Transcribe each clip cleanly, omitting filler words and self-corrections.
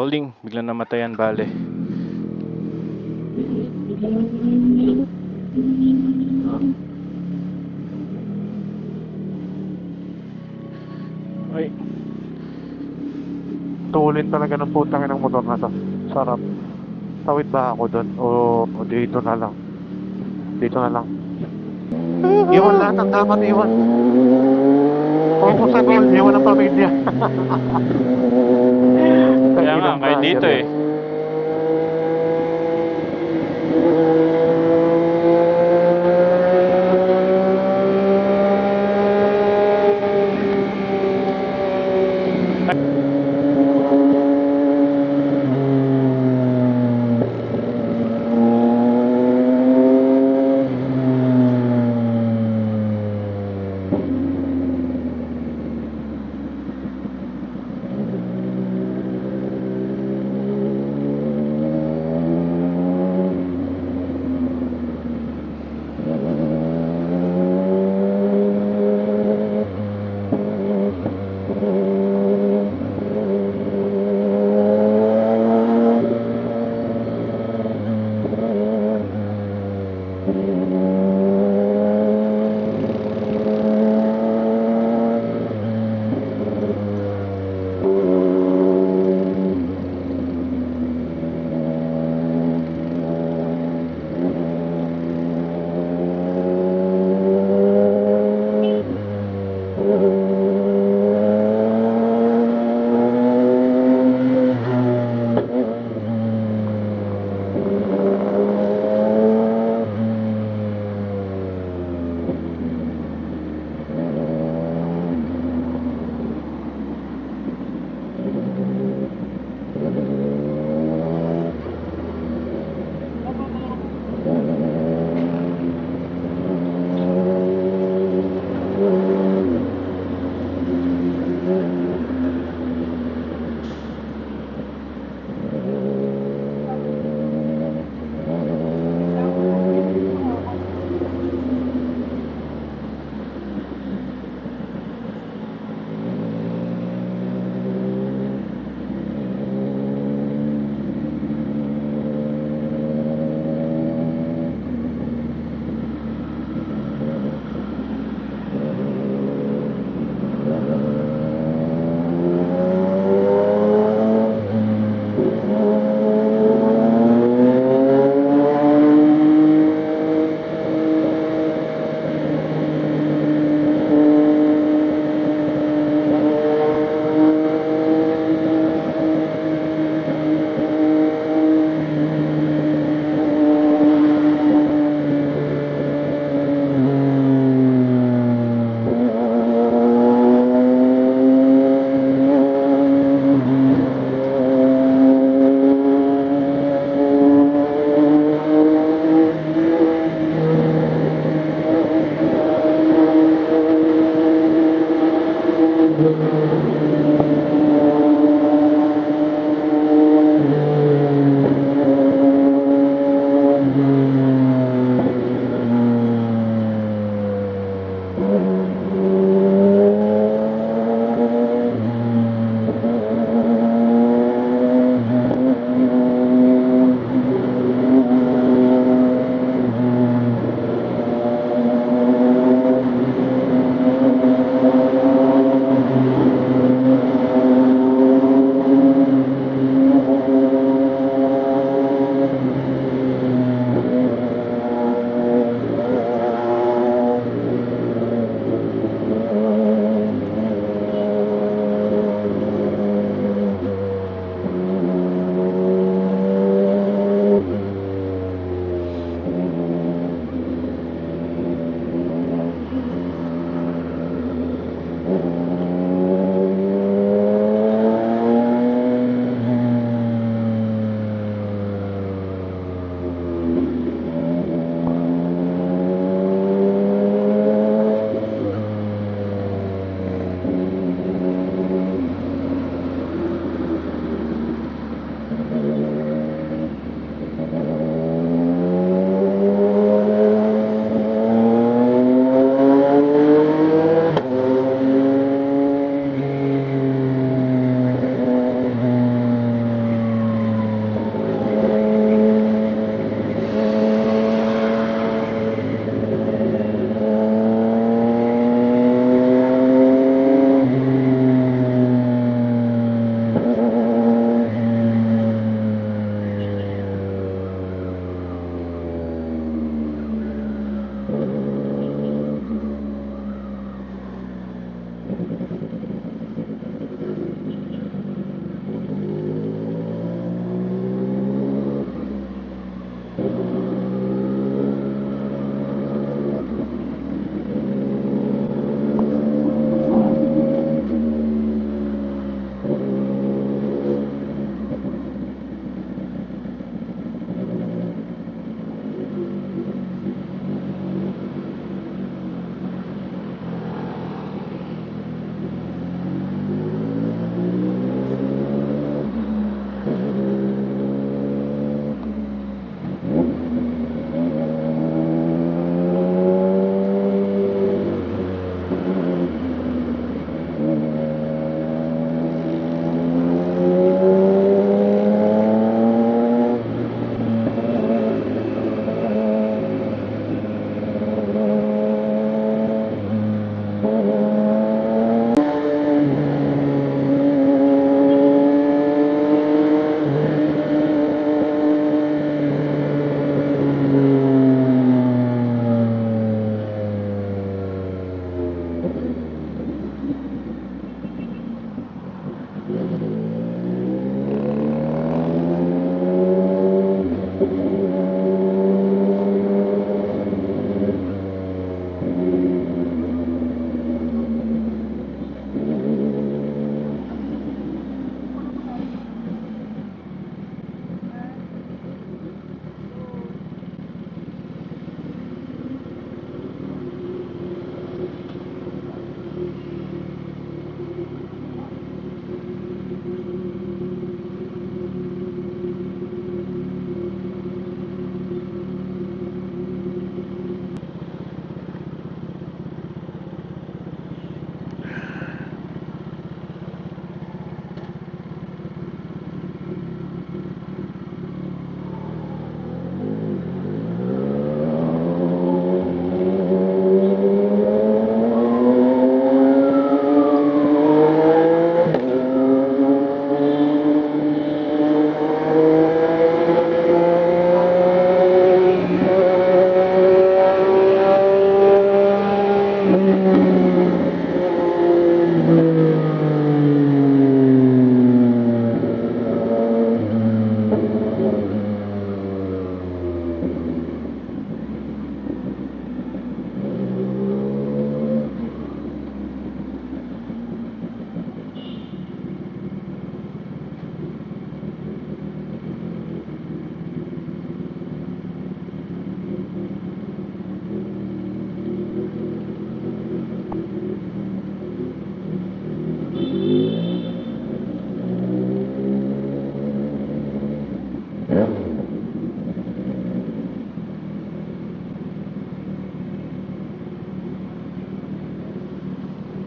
rolling, biglang namatayan bale. Ay, Tulin talaga ng putang ng motor na to. Sarap. Tawid ba ako doon? O dito na lang? Dito na lang. Iwan lahat ang dapat iwan. Focus sa goal, iwan ang pamilya. kaya nga, Tanginang kahit vlogger dito yan. eh.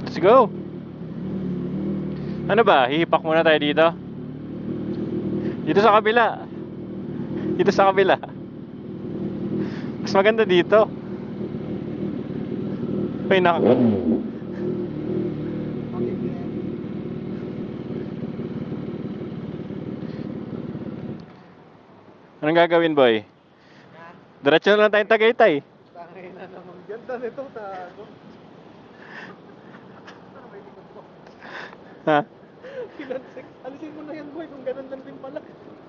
Let's go! Ano ba? Hihipak muna tayo dito? Dito sa kabila. Dito sa kabila. Mas maganda dito. Ay, Anong gagawin, boy? Diretso na lang tayong Tagaytay. Tangay na naman. Ganda nito, tago. Ha? Alisin mo na yan, boy, kung ganun lang din pala.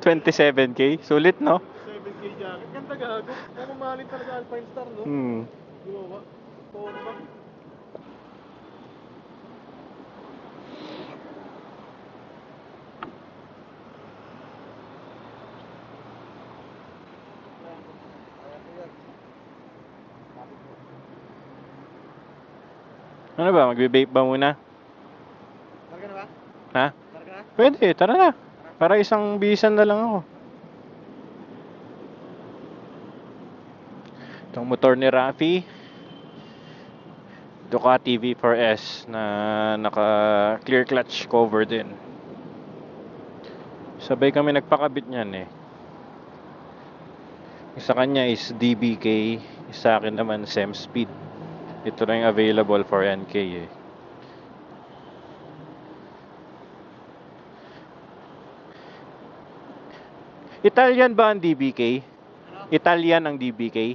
27K? Sulit, no? 7K jacket. Ganda gago. Mamahalin talaga Alpine Star, no? Gumawa. Bomba. Ano ba? Magbe-vape ba muna? Targa na ba? Ha? Targa na? Pwede, tara na. Para isang bisan na lang ako. Itong motor ni Rafi, Ducati V4S na naka clear clutch cover din. Sabay kami nagpakabit niyan eh. Sa kanya is DBK, sa akin naman SEM Speed. Ito lang yung available for NK eh. Italian ba ang DBK? Italian ang DBK?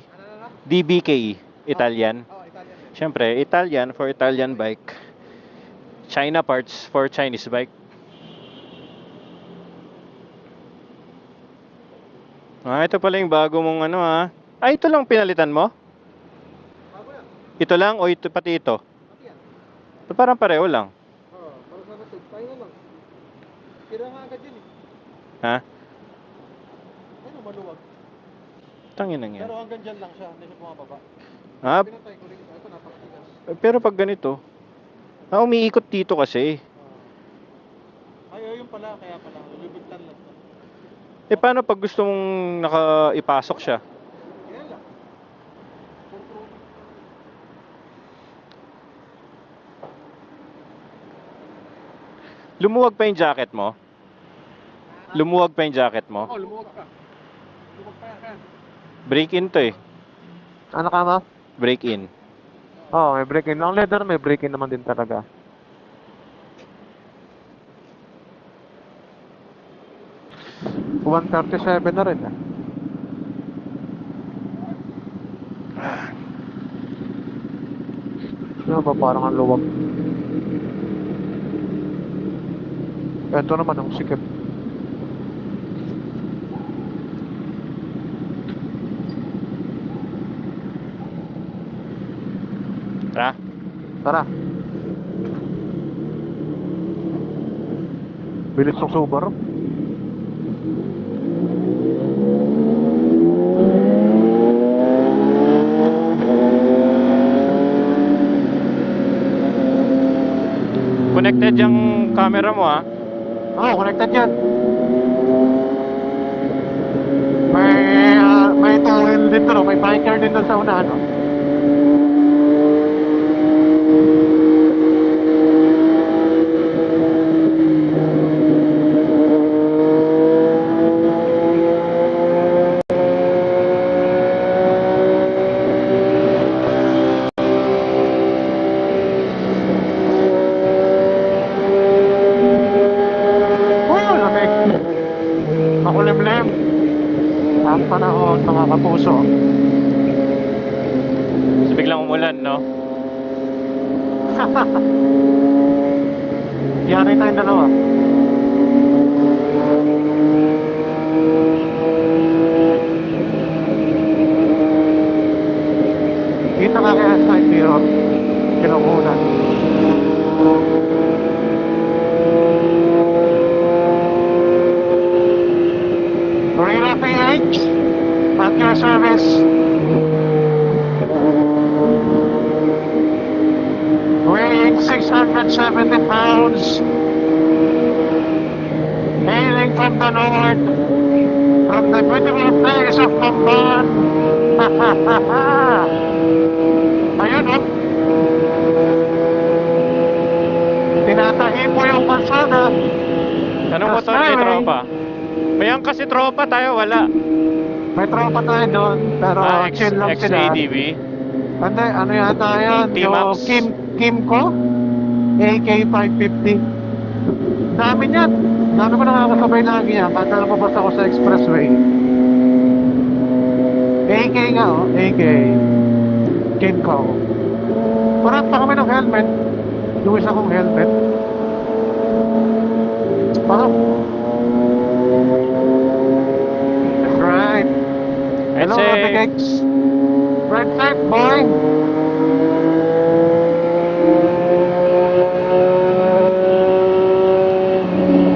DBK, Italian. Oh, Italian din. Siyempre, Italian for Italian bike. China parts for Chinese bike. Ah, ito pala yung bago mong ano ha. Ah, ito lang pinalitan mo? Bago yan. Ito lang o ito pati ito? Pati yan. Parang pareho lang. Oo, para sa natin. Tayo na lang. Kira nga agad yun eh. Ha? Ayun, maluwag. Tangin lang yan. Pero hanggang dyan lang siya. Hindi siya bumababa. Ah, Pinatay ko rin ito. Ito napakatigas. pero pag ganito, umiikot dito kasi. Ay, yun pala. Kaya pala. Lubigtan lang to. Eh, paano pag gusto mong ipasok siya? Kaya lang. Control. Lumuwag pa yung jacket mo? Lumuwag pa yung jacket mo? Oh, lumuwag ka. Lumuwag pa yan. Break in to eh. Ano ka ma? Break in. Oo, may break-in. Ang leather may break-in naman din talaga. $137 na rin ah. Ano ba parang ang luwag? Ito naman ang sikip. Tara. Tara. Bilis ng Subaru. Connected yung camera mo ha. Oo, connected yan. May towel dito, no? May biker din doon sa unahan, no? Oh, lamig. Makulimlim. Ang panahon, mga kapuso. So, biglang umulan, no? Yari tayong dalawa. Kita ka kaya side mirror. Kinukunan. Marina PH, at your service. Weighing 670 pounds. Hailing from the north, from the beautiful place of Bamban. Ayun o. Tinatahi mo yung kalsada. Anong motor ni tropa? Mayang kasi tropa tayo, wala. May tropa tayo doon, pero chill lang sila. XADV. Hindi, ano yata yan? Yung T-Max. Kimco AK550. Dami niyan. Dami ko nakakasabay lagi yan. Kahit lumabas ako sa expressway. AK nga oh, AK Kimco. Parang pa kami ng helmet. Yung isa kong helmet. Parang right. Hello, Ate Cakes. Right side, boy.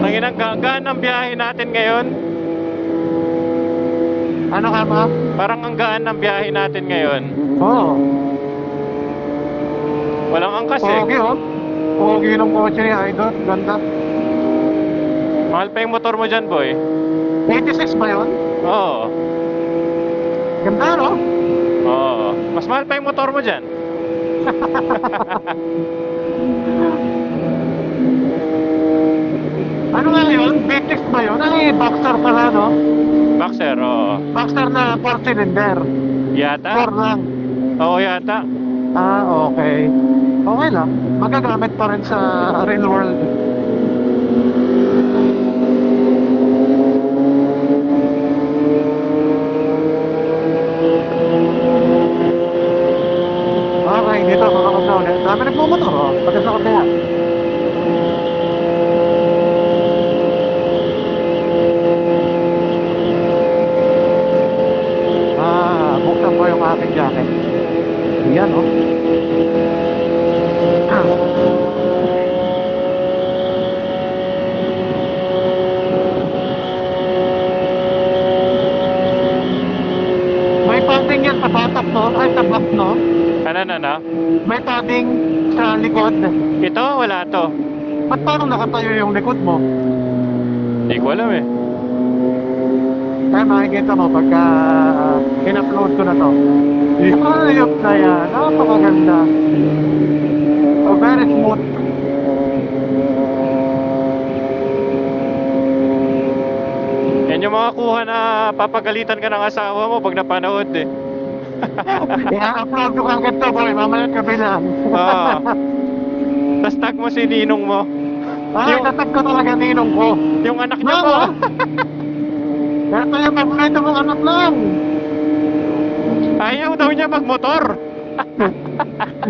Nanginang gaan ang biyahe natin ngayon. Ano ka ba? Parang ang gaan ng biyahe natin ngayon. Oo. Walang angkas eh. Pogi oh. Pogi ng kotse ni Idol. Ganda. Mahal pa yung motor mo dyan, boy. 86 ba yun? Oo. Ganda no? Oo. Mas mahal pa yung motor mo dyan. Ano nga yun? V6 ba yun? Ay, Boxster pala no? Boxer, oo. Boxster na 4 cylinder. 4 Yata? lang. Oo, yata. Ah, okay. Okay lang. Magagamit pa rin sa real world. Okay, dito makakot na ulit. Dami nagmumotor oh. Pagka sa kotaya. Buksan ko yung aking jacket. Yan oh. May padding yan sa batak no? Ay, sa back no? Ano? May padding sa likod. Ito, wala to. Ba't parang nakatayo yung likod mo? Hindi ko alam eh. Kaya makikita mo pagka in-upload ko na to. Ayop na yan. Napakaganda. Oh, very smooth. Yan yung mga kuha na papagalitan ka ng asawa mo pag napanood eh. I-upload ko kagad to boy. Mamaya kabilang. Oo. Tapos tag mo si ninong mo. Ay, natag ko talaga ninong ko. Yung anak niya Mama! po. Kaya tayo magmahita mong anak lang. Ayaw daw niya magmotor.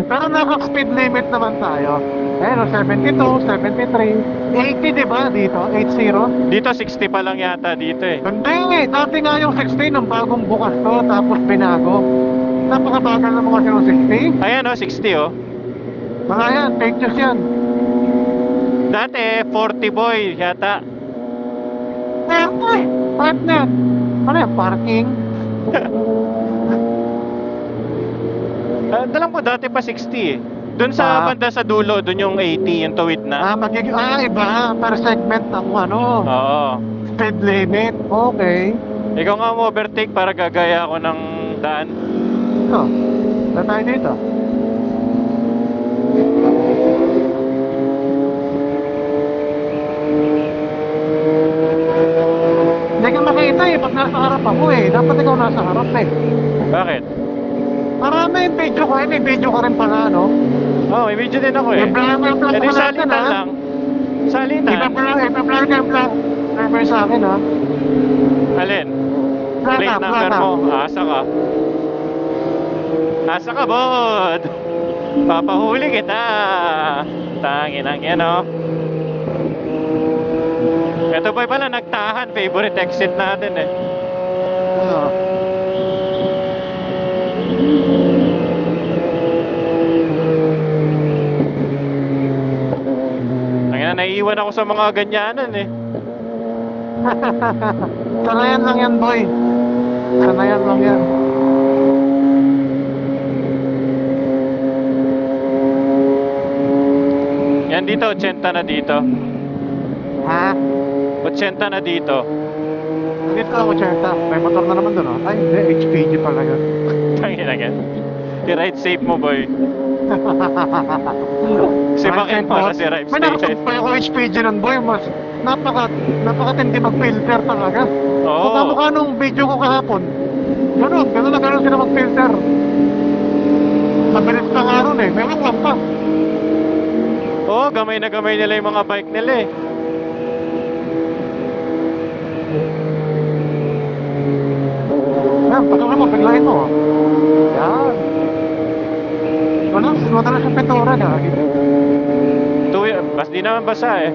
Pero naka-speed limit naman tayo. Ayun, 72, 73, 80 diba dito? 80? Dito 60 pa lang yata dito eh. Hindi, dati nga yung 60 nung bagong bukas to, tapos binago. Napakabagal na mga yung 60. Ayan oh, 60 oh. Mga yan, fake news yan. Dati 40 boy yata. Ay, partner. Ano yan, parking? Dalang mo dati pa 60 eh. Doon sa banda sa dulo, doon yung 80, yung tuwid na. Iba, per segment ng ano, Oo. speed limit. Okay. Ikaw nga mo overtake para gagaya ako ng daan. Ito, na tayo dito. Hindi ka makita eh, pag nasa harap ako eh. Dapat ikaw nasa harap eh. Bakit? Marami yung video ko eh, may video ka rin pala, no? Oh, may video din ako eh. I-vlog Eh di ko natin, salitan ha? lang. Salitan. I-vlog ka, vlog. Remember sa akin, ha? Alin? Plaka, Plate number plaka. mo. Asa ka. Asa ka, bod. Papahuli kita. Tangin ang yan, oh. Ito ba pala nagtahan? Favorite exit natin eh. Ah. Tangina, naiiwan ako sa mga ganyanan eh. Sanayan lang yan, boy. Sanayan lang yan. Yan dito, 80 na dito. Ha? 80 na dito. Dito ako, Cheta. May motor na naman doon, oh. Ay, hindi. HPG pala yun. Tangina yan. I-ride safe mo, boy. Si Makin para si Ride May safe. nakapagpay ako HPG nun, boy. Mas napakatindi mag-filter talaga. Oo. Mukha nung video ko kahapon. Ganun na ganun sila mag-filter. Mabilis na nga ron eh. May lang pa. Oo, gamay na gamay nila yung mga bike nila eh. Yan, pagkakala mo, biglayin mo. Oh. Yan. Wala na siyang pintura na. Bas di naman basa eh.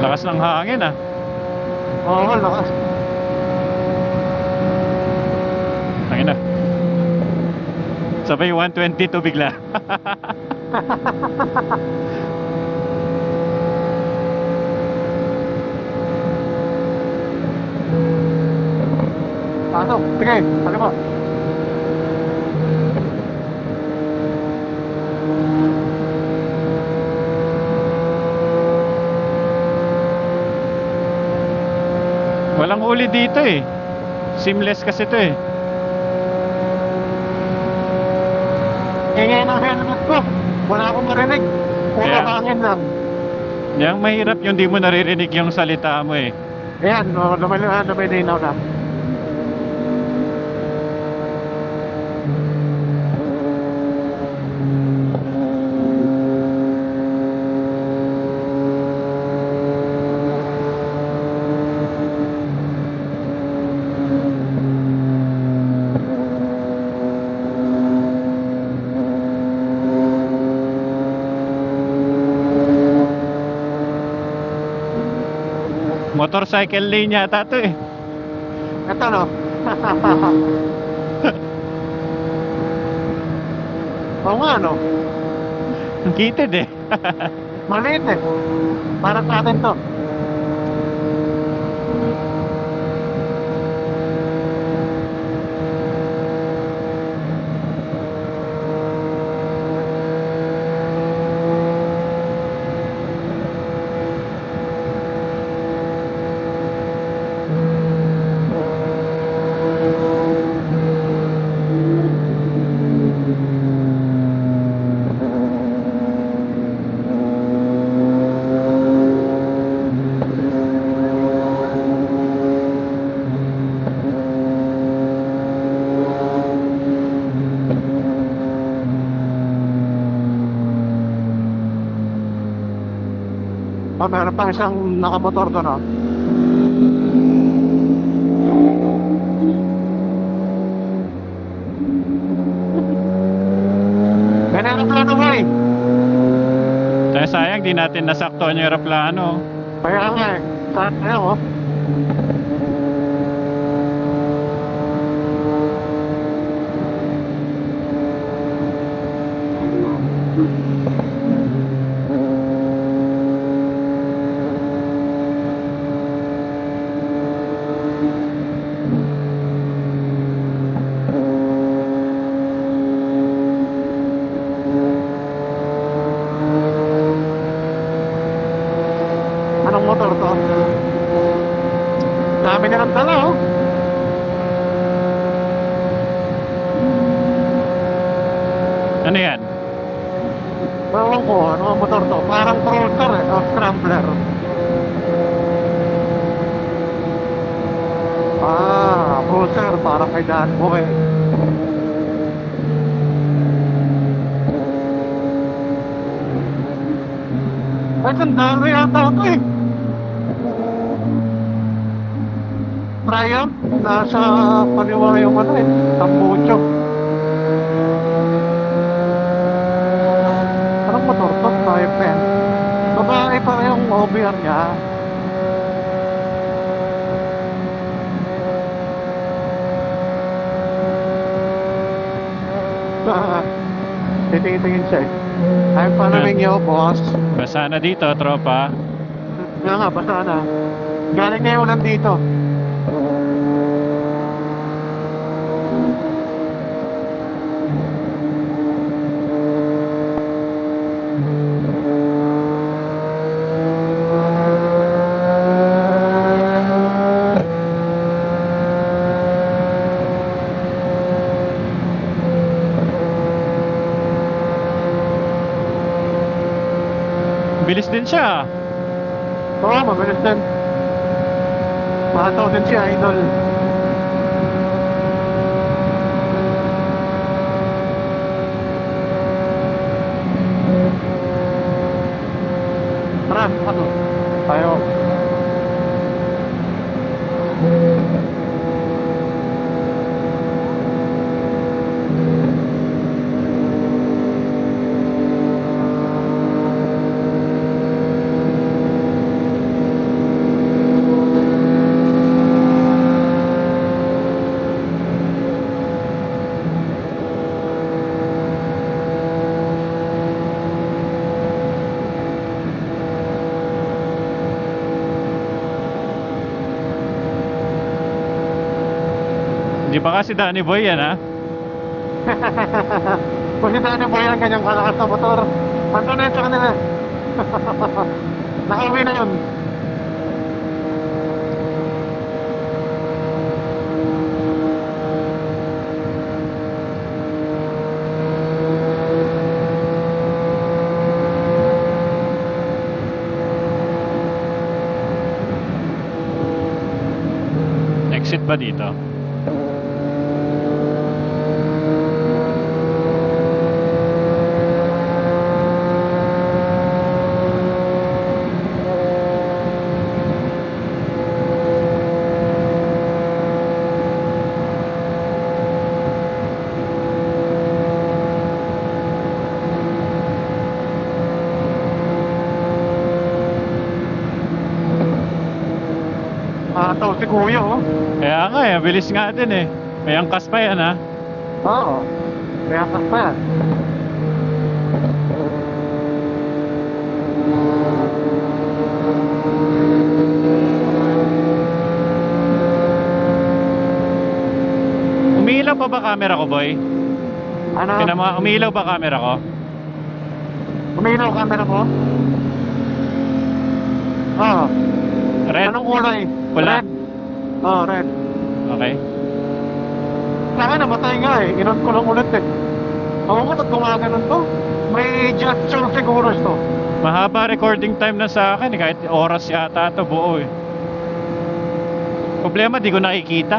Lakas ng hangin ah. Oo, lakas. Tangin na. Sabay 122 bigla. Pasok, sige, kaliwa. Walang huli dito eh. Seamless kasi to eh. Ingay ng helmet ko. Wala akong marinig. Puro Kaya- hangin lang. Yang mahirap yung di mo naririnig yung salita mo eh. Ayan, lumilinaw na. Motorcycle lane yata to eh. Ito no. Oo nga no. Ang kitid eh. Maliit eh. Para sa atin to. Oh, meron pa isang nakamotor doon, oh. May aeroplano ba eh? Kaya sayang di natin nasaktuhan yung aeroplano. Kaya nga eh. Sayang, oh. Hello? Ano yan? Ewan ko, ano ang motor to? Parang cruiser o scrambler. Cruiser, parang kay Dan Boy. Ay, sandalo yata ito eh. Triumph, nasa kaliwa yung ano eh, Tambucho. Anong motor to? Type N. Babae pa yung OBR niya. Titingin-tingin siya eh. I'm following you, boss. Basa na dito, tropa. Nga nga, basta na. Galing na yung ulan dito. Bilis din siya. Oo, mabilis din. Mahataw din si Idol. Tara, ano? Tayo. Hindi pa kasi Danny Boy yan, ha? Kung hindi ano ba yan, ganyang kalakas na motor. Ando na yun sa kanila. Nakauwi na yun. Exit ba dito? Mahataw si Kuya, oh. Kaya nga eh, bilis nga din eh. May angkas pa yan, ha? Oo. Kaya kas pa yan. Umiilaw pa ba camera ko, boy? Ano? Umiilaw ba camera ko? Umilaw camera mo? Oo. Red? Anong kulay? Pula. Red. Oo, red. Okay. Sa akin, namatay nga eh. Inon ko lang ulit eh. Ako ko, ba't gumaganon to? May gesture siguro ito. Mahaba recording time na sa akin eh. Kahit oras yata ito buo eh. Problema, di ko nakikita.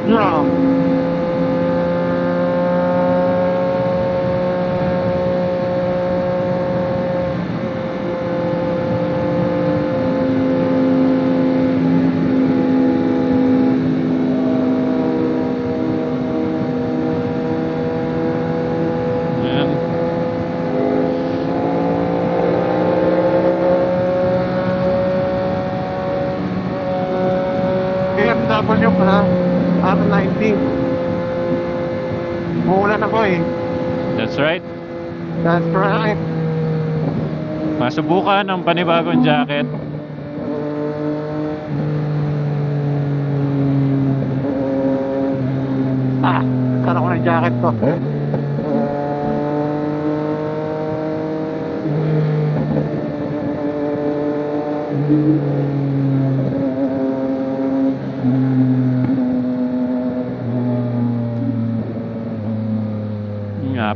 Yeah. Ayan. BMW pala. R90. Muulan ako eh. That's right. That's right. Masubukan ng panibagong jacket. Sara ko ng jacket ko.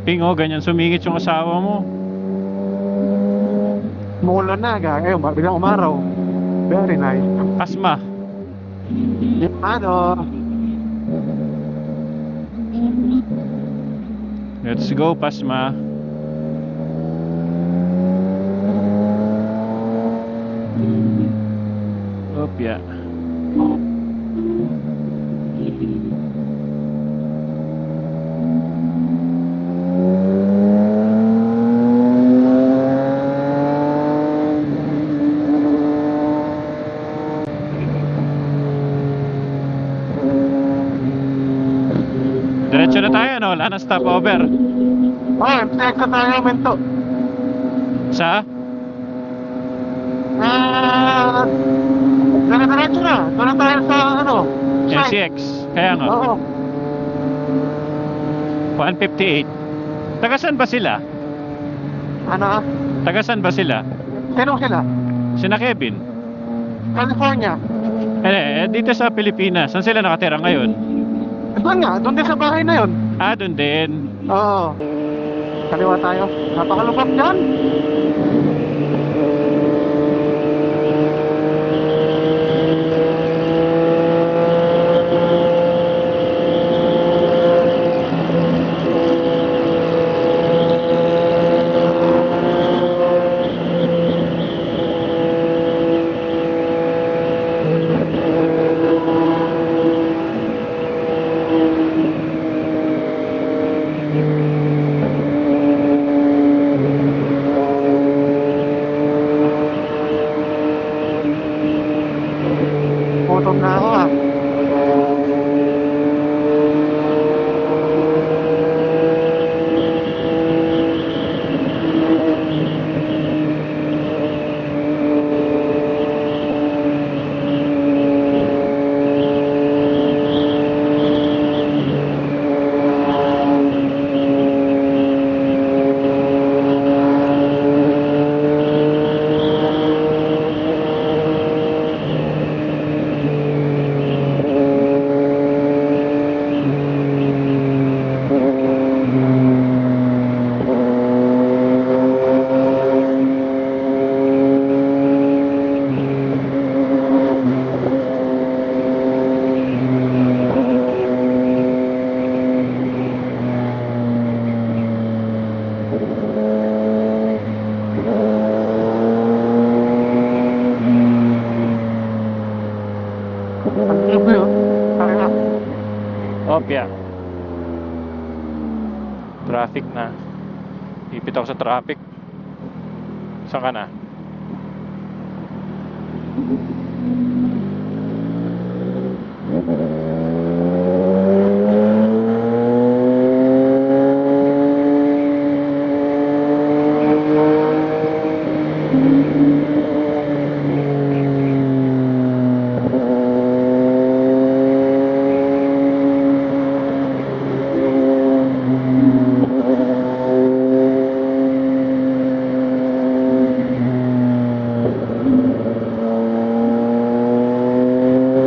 Ping, oh, ganyan sumingit yung asawa mo. Umulan na, ngayon, bilang umaraw. Very nice. Pasma. Yung ano, Let's go, Pasma. Opya. Diretso na tayo, no? Wala na stopover. check sa tayo mento. Sa? Diretso na. Doon na tayo sa ano. NCX. Kaya nga. Oo. 158. Tagasan ba sila? Ano? Tagasan ba sila? Sino sila? Sina Kevin? California. Dito sa Pilipinas. Saan sila nakatira ngayon? Doon nga, doon din sa bahay na yun. Ah, doon din. Oo. Kaliwa tayo. Napakalupap dyan. Gutom na ako ah. Ang libo yun. Tara na. Opya. Traffic na. Ipit ako sa traffic. Saan ka na?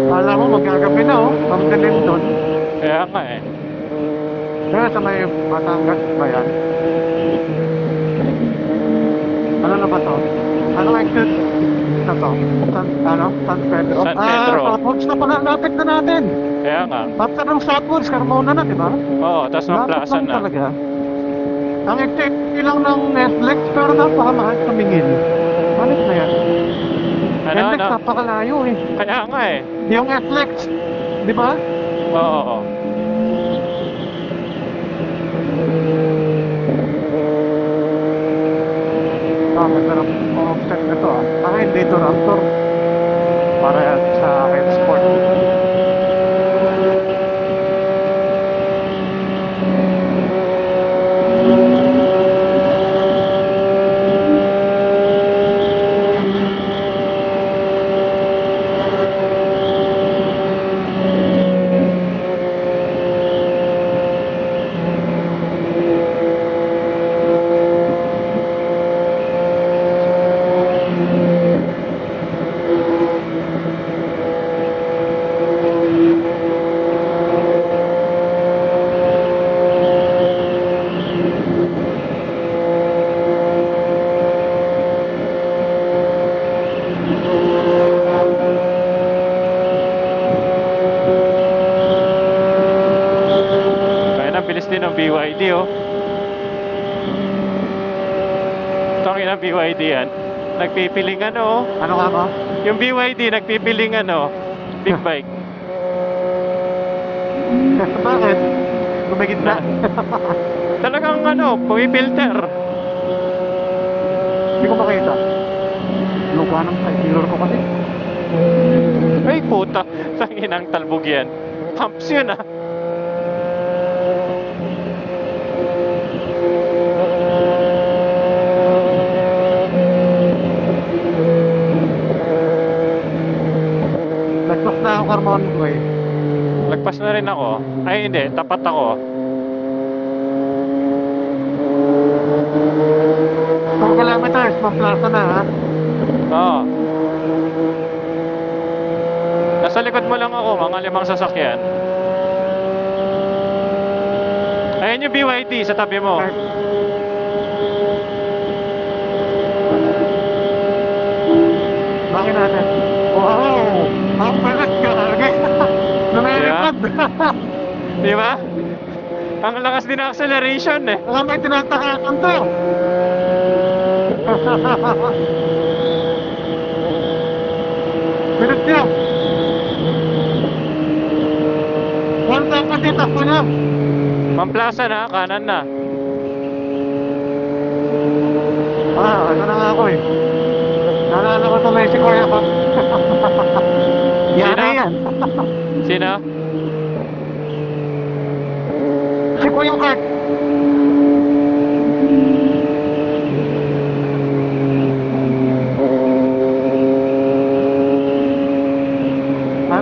Kala mo magagabi na oh. Ang galing doon. Kaya nga eh. Kaya sa may Batangas ba yan? Ano na ba to? Ano exit na to? San Pedro? San Pedro. Southwoods na pala. Lapit na natin. Kaya nga. After ng Southwoods, Carmona na, di ba? Oo, tapos ng Lapit plaza lang na. talaga. Ang exit lang ng Netflix, pero napakamahal tumingin. Balik na yan. Ano, Netflix, ano? napakalayo eh. Kaya nga eh. Yung Netflix, di ba? Oo, oo. Ganda ng offset na to ah. Akin dito Raptor. Para yan sa akin sport. BYD oh. Tangina BYD yan. Nagpipilingan oh. Ano nga ba? Yung BYD nagpipilingan oh. Big bike. Bakit? Gumigit na. Talagang ano, pumipilter. Hindi ko makita. Luga ng side mirror ko kasi. Ay puta, tanginang talbog yan. Pumps yun ah. Nagpas na ako Carmon ko eh. Lagpas na rin ako. Ay hindi, tapat ako. 4 kilometers, Mamplaza na ha. Oo. Nasa likod mo lang ako, mga 5 sasakyan. Ayun yung BYD sa tabi mo. Bakit natin? Wow! Ang palat ka! Lumelipad! Di ba? Ang lakas din ng acceleration eh. Baka may tinatakasan to! Bilis niya! One time kasi takbo niya! Mamplaza na, kanan na. Ano na nga ako eh. Naalala ko tuloy si Kuya ko. Yan na yan. Sino? Si Kuya Kurt.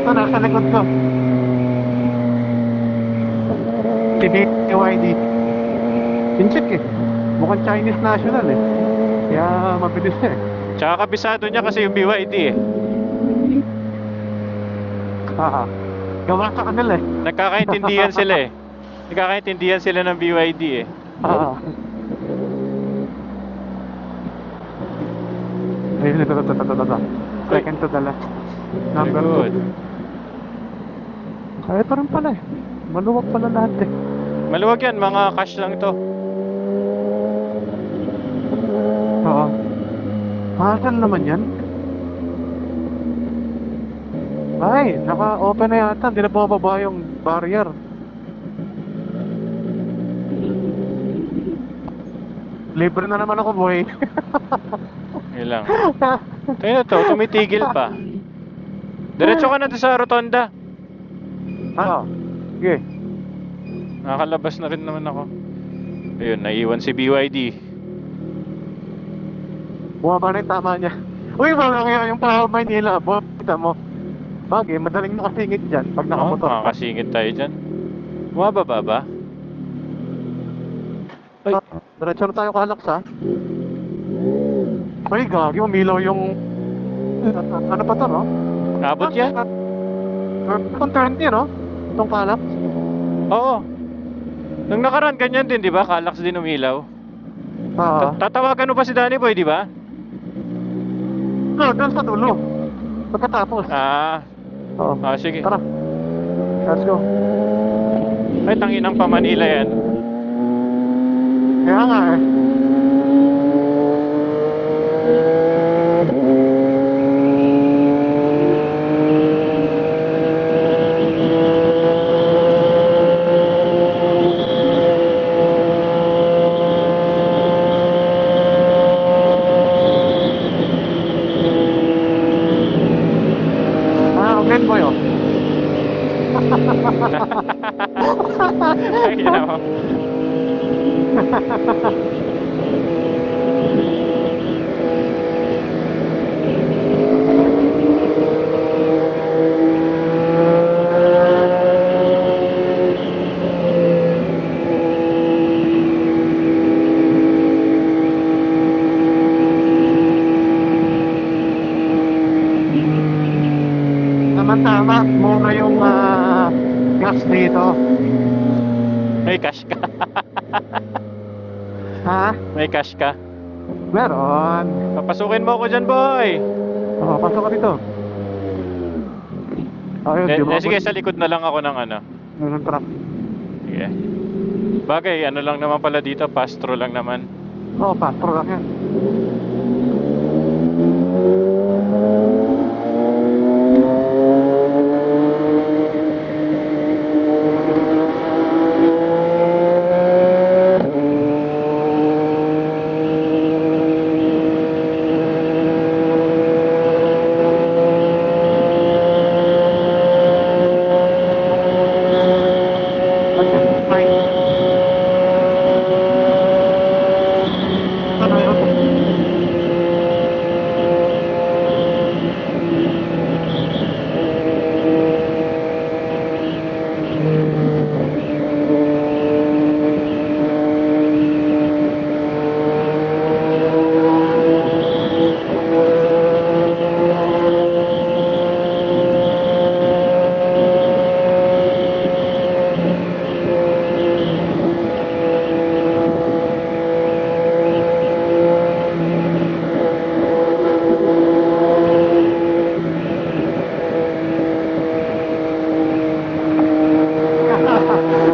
Ito, nasa likod ko. Si BYD. Pincheck eh. Mukhang Chinese national eh. Kaya mabilis eh. Tsaka kabisado niya kasi yung BYD eh. Gawa sa kanila eh. Nagkakaintindihan sila eh. Nagkakaintindihan sila ng BYD eh. Ayun, ito. Second to the left. Number Good. 2. Ay, ito rin pala eh. Maluwag pala lahat eh. Maluwag yan, mga cash lang to. Oo. Saan naman yan? Ay, naka-open na yata. Hindi na bumababa yung barrier. Libre na naman ako, boy. Yun lang. Tayo na to, tumitigil pa. Diretso ka na doon sa rotonda. Sige. Nakakalabas na rin naman ako. Ayun, naiwan si BYD. Bumaba na yung tama niya. Uy, malaki yung Pahal Maynila. Kita mo. Bagay, madaling nakasingit dyan pag nakamotor. Makakasingit tayo dyan. Bumababa ba? Ay, Diretso na tayo kalaks ha. Ay, gagi, umilaw yung... Ano pa to, no? abot yan? Itong 20, no? Itong kalaks. Oo. Nung nakaraan, ganyan din, di ba? Kalax din umilaw. Tatawagan mo pa si Danny Boy, di ba? No, doon sa dulo. Pagkatapos. Oo. Sige. Tara. Let's go. Ay, tanginang pa Manila yan. Kaya nga eh. Okay mo yun. Ay, ginawa. Tama muna yung gas dito. May cash ka. Ha? May cash ka. Meron. Papasukin mo ako dyan, boy. Pasok ka dito. Ayun, di ba? Sige, sa likod na lang ako ng ano. Meron truck. Sige. Bagay, ano lang naman pala dito, pastro lang naman. Oo, pastro lang yan. Ay, ano yun?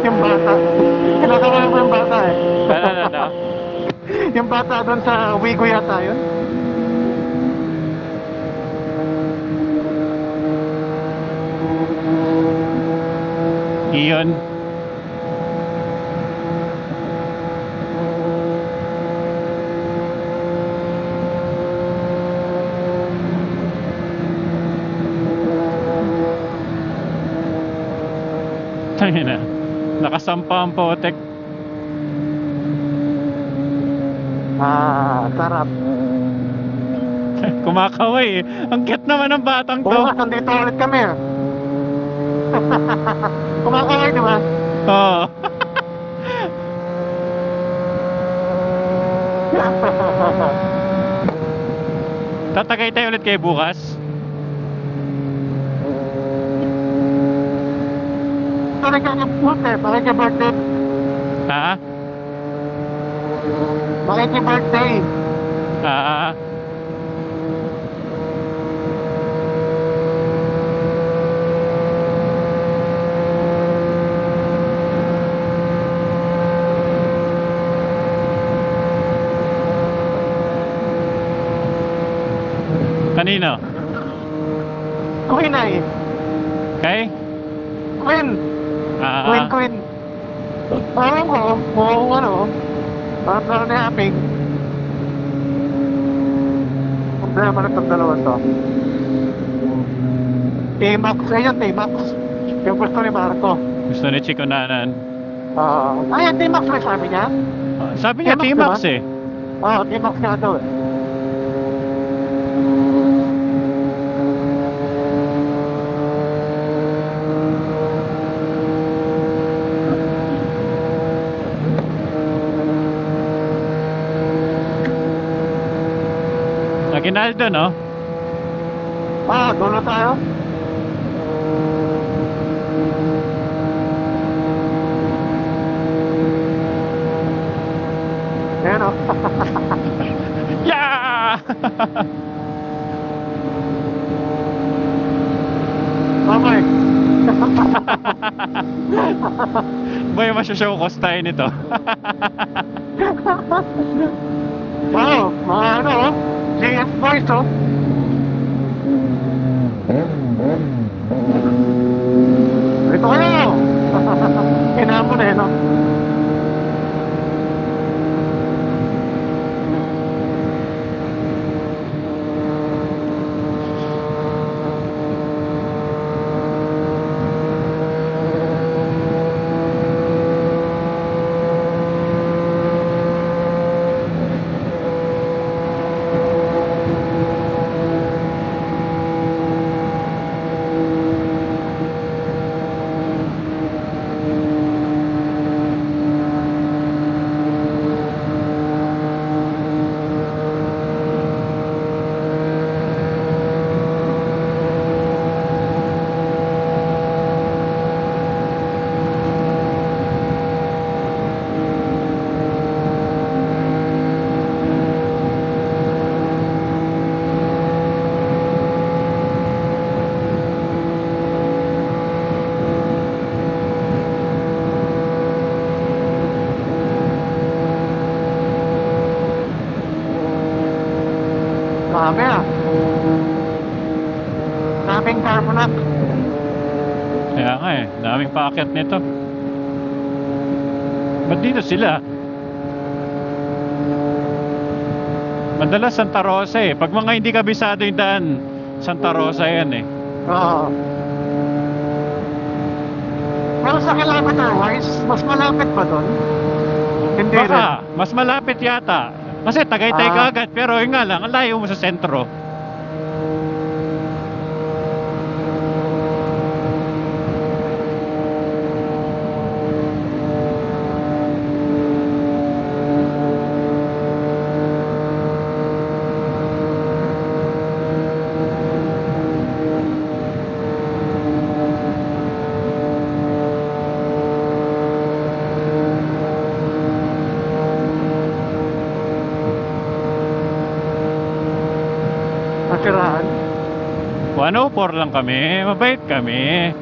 Yung bata. Kinakabahan ko yung bata eh. Ano? Yung bata doon sa Wigo yata yun. Iyon. Tangina. Nakasampa ang potek. Ah, sarap. Kumakaway eh. Ang cute naman ng batang to. Bukas, nandito ulit kami ah. Kumakaway, di ba? Oo. Tatagay tayo ulit kayo bukas. Makiki-birthday. Ha? Makiki-birthday. Ah. Kanino? Queen ay. Kay? Queen. Ah. Queen. Ewan ko, kung ano, parang ni Aping. Problema na itong dalawa to. T-Max, ayun T-Max. Yung gusto ni Marco. Gusto ni Chico Nanan. Ayan, T-Max may sabi niya. Sabi niya T-Max, T-Max diba? eh. Oo, T-Max nga daw eh. Aguinaldo, no? Dulo tayo. Ayan o. Yeah! Okay. Boy, masyashow cost tayo nito. Wow, mga ano oh. JS boys oh. Ito kayo. Kinamon eh no. Kaya nga eh, daming paakyat nito. Ba't dito sila? Madalas Santa Rosa eh. Pag mga hindi kabisado yung daan, Santa Rosa yan eh. Oo. Pero sa kilometer wise, mas malapit ba doon? Hindi rin. Baka, mas malapit yata. Kasi Tagaytay ka agad, pero yun nga lang, ang layo mo sa sentro. Nasiraan. 104 lang kami, mabait kami.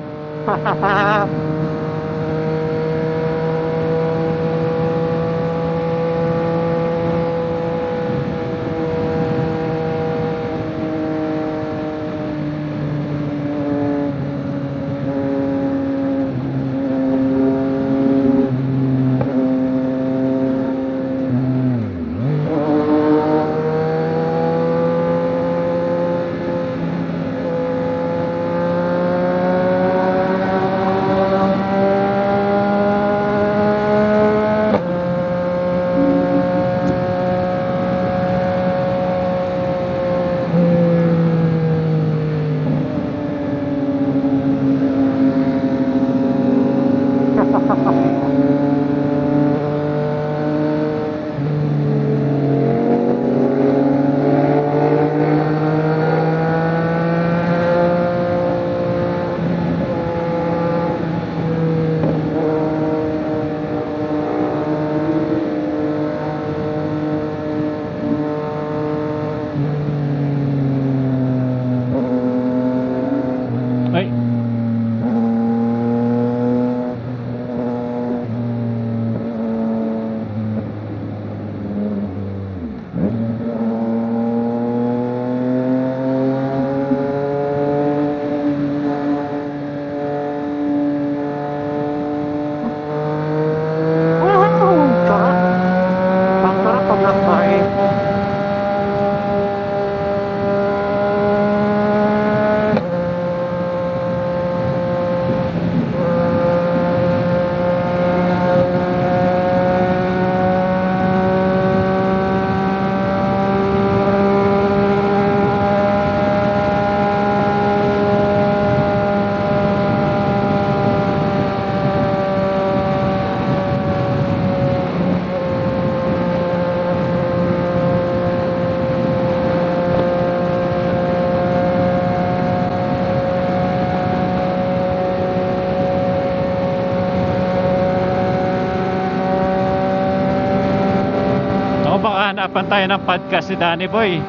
Ay, Woohoo! Sarap. Ang sarap paglakbay. ako baka hanapan tayo ng podcast si Danny Boy.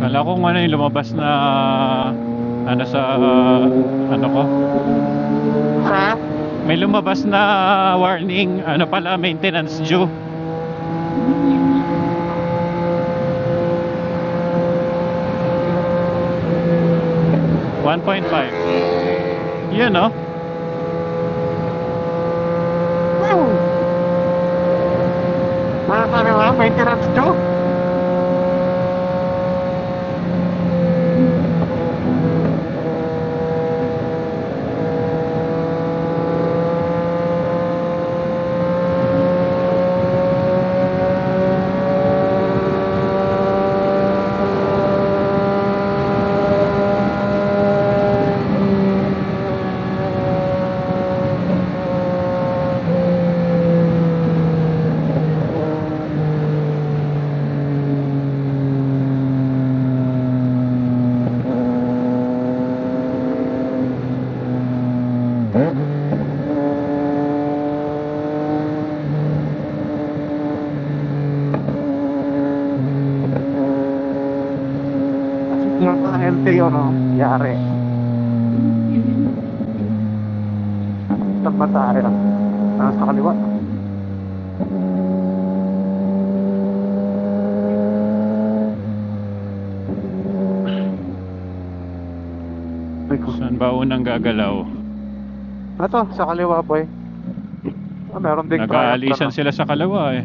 Kala ko ano yung lumabas na ano sa ano ko. Ha? May lumabas na warning, ano pala, maintenance due. $1.5. Yun no? Woo! Sabi nga, maintenance due. Yun o, yari. Saan ba tayo? Sa kaliwa. Uy, Saan ba unang gagalaw? ano to? Sa kaliwa, boy. Meron ding triumph Nag-aalisan ano. sila sa kalawa eh.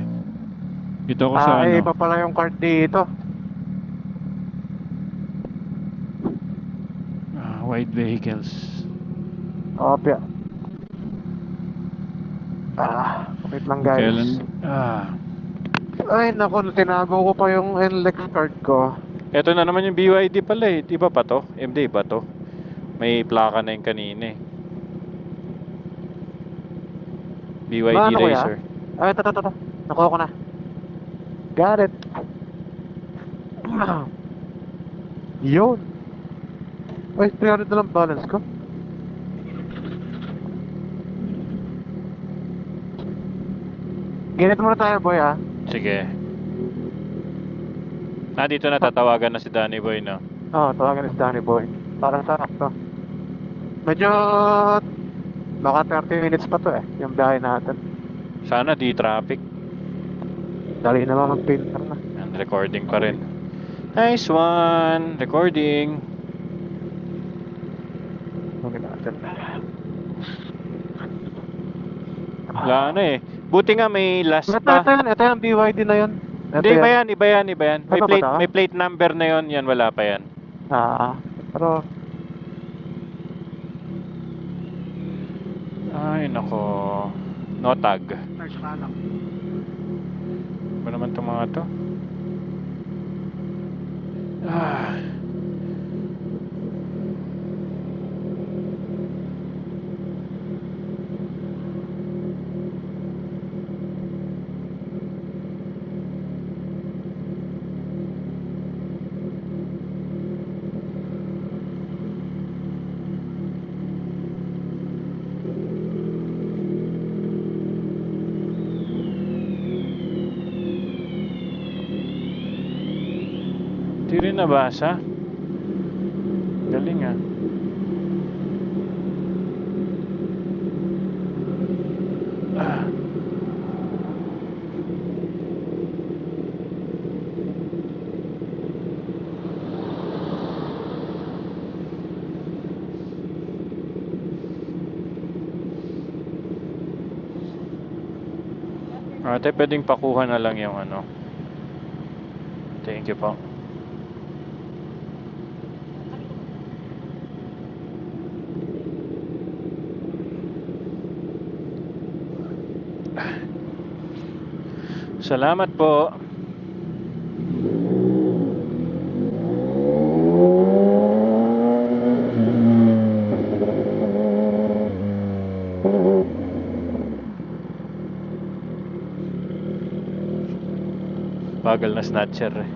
Dito ako sa Eh, ano. iba pala yung card dito. Wide vehicles. Opya. Wait lang guys. Kailan? Ay, naku, tinago ko pa yung NLEX card ko. Eto na naman yung BYD pala eh. Iba pa to? MD ba to? May plaka na yung kanina eh. BYD Maano ko ya? Racer. Ay, ito. Nakuha ko na. Got it. Yun. Ay, 300 na lang balance ko. Ginit muna tayo, boy, ah. Sige. Dito na tatawagan na si Danny Boy no? Tawagan si Danny Boy. Parang sarap to. Medyo, baka 30 minutes pa to eh, yung biyahe natin. Sana di traffic. Dali na lang mag-filter na. And recording pa rin. Nice one! Recording! Okay natin. Wala na eh. Buti nga may last Ito pa. yan. Ito yung BYD na yun. Hindi, Ito yan. iba yan. May Ito ba plate, ito? may plate number na yon, yan wala pa yan. Pero, Ay, nako. No tag. search ka lang. Ba naman itong mga to? Ah. Di rin nabasa. Galing ah. Ate, pwedeng pakuha na lang yung ano. Thank you po. Salamat po. Bagal na snatcher eh.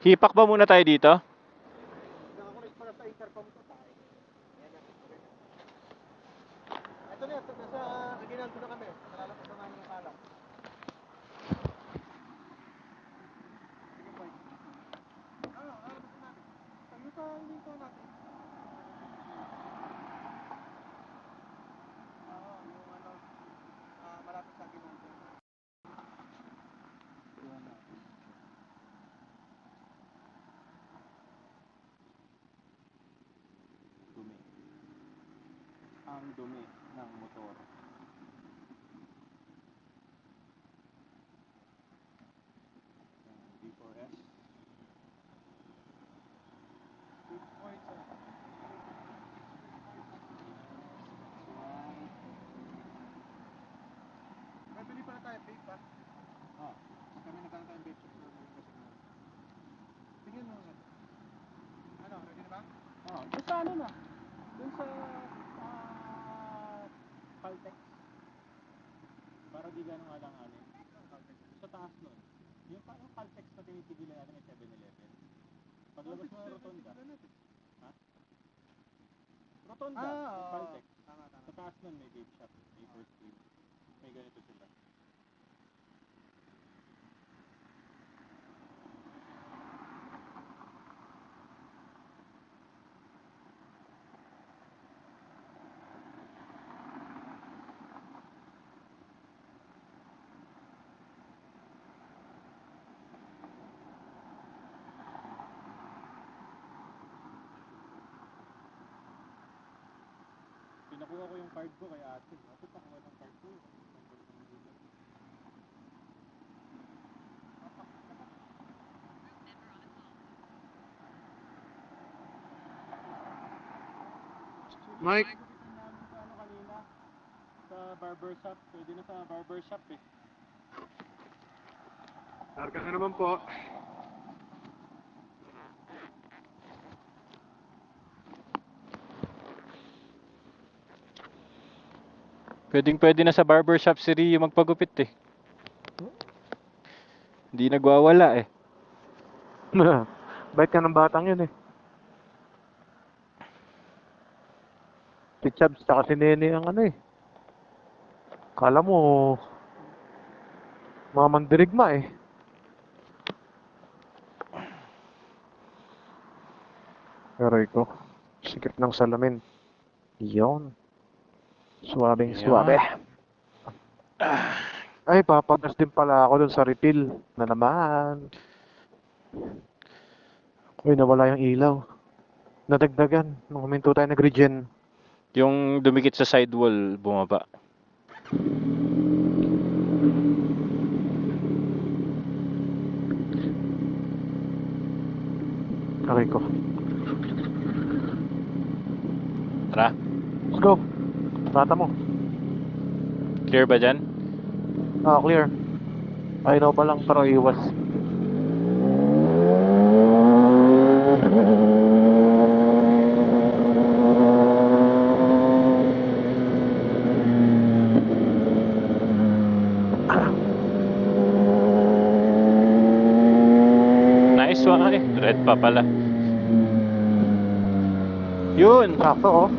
Hipak ba muna tayo dito? Ito na, sa Aguinaldo na kami. Nalalapos na namin yung palak. Malapit sa Aguinaldo. Dumi. Ang dumi ng motor. B4S. May bili pala tayo, vape pa. Kami nagkano tayong vape shop na tingnan mo nga. Ano, ready na ba? Doon sa ano na? Doon sa Caltex. Para di ganong alanganin. Sa taas nun. Yung Caltex na tinitigilan natin may 7-Eleven. Paglabas mo ng rotonda. Ha? Rotonda. Oo. Caltex. Tama, tama. Sa taas nun may vape shop. May first aid. May ganito sila. Pinakuha ko yung card ko kay ate. Ate, pakuha ng card ko. Mike, Gupitan namin sa ano kanina. Sa barber shop. Pwede na sa barber shop eh. karga na naman po. Pwede na sa barbershop si Rio magpagupit eh. Hindi nagwawala eh. Bait ka ng batang yun eh. Si Chubbs tsaka si Nene ang ano eh. Kala mo, mga mandirigma eh. Aray ko, sikip ng salamin. Iyon. Suwabing Yun. suwabe. Ay, papagas din pala ako dun sa refill na naman. Uy, nawala yung ilaw. Nadagdagan. Nung huminto tayo nag-regen. Yung dumikit sa sidewall bumaba. Aray ko. Tara. Let's go. Rata mo. Clear ba dyan? Ah, clear. Ay, no pa lang, pero iwas. Nice one eh. Red pa pala. Yun. Sakto, oh.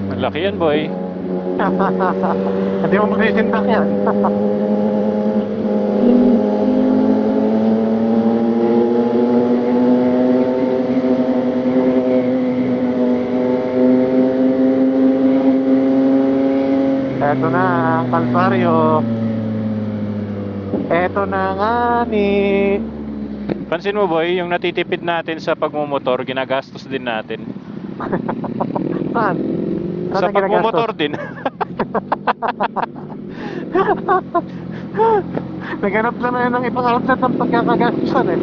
Malaki yan boy. Hindi mo magsisindak yan. Eto na ang kalbaryo. Eto na nga ni. Pansin mo boy, yung natitipid natin sa pagmumotor, ginagastos din natin. Saan? Saan Sa ang ginagastos? pagmumotor din. Naghanap lang na yun ng ibang outlet ng pagkakagastusan eh.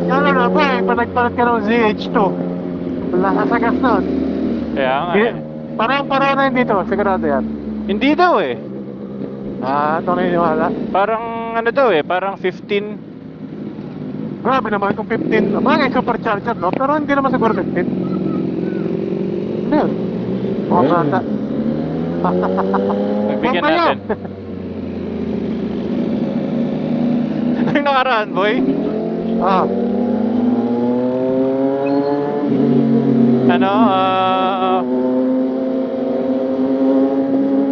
Kala na ba eh, panagpalit ka ng ZH2. Wala ka sa gas nun. Kaya nga eh. Parang na yun dito, sigurado yan. Hindi daw eh. Ah, ito naniniwala. Parang ano daw eh, parang 15. Grabe naman kung 15. Bagay supercharger no, pero hindi naman siguro 15. Ano yun? Mukhang bata. Nagbigyan Bomba natin. yun. Ang nakaraan boy. Ah, Ano,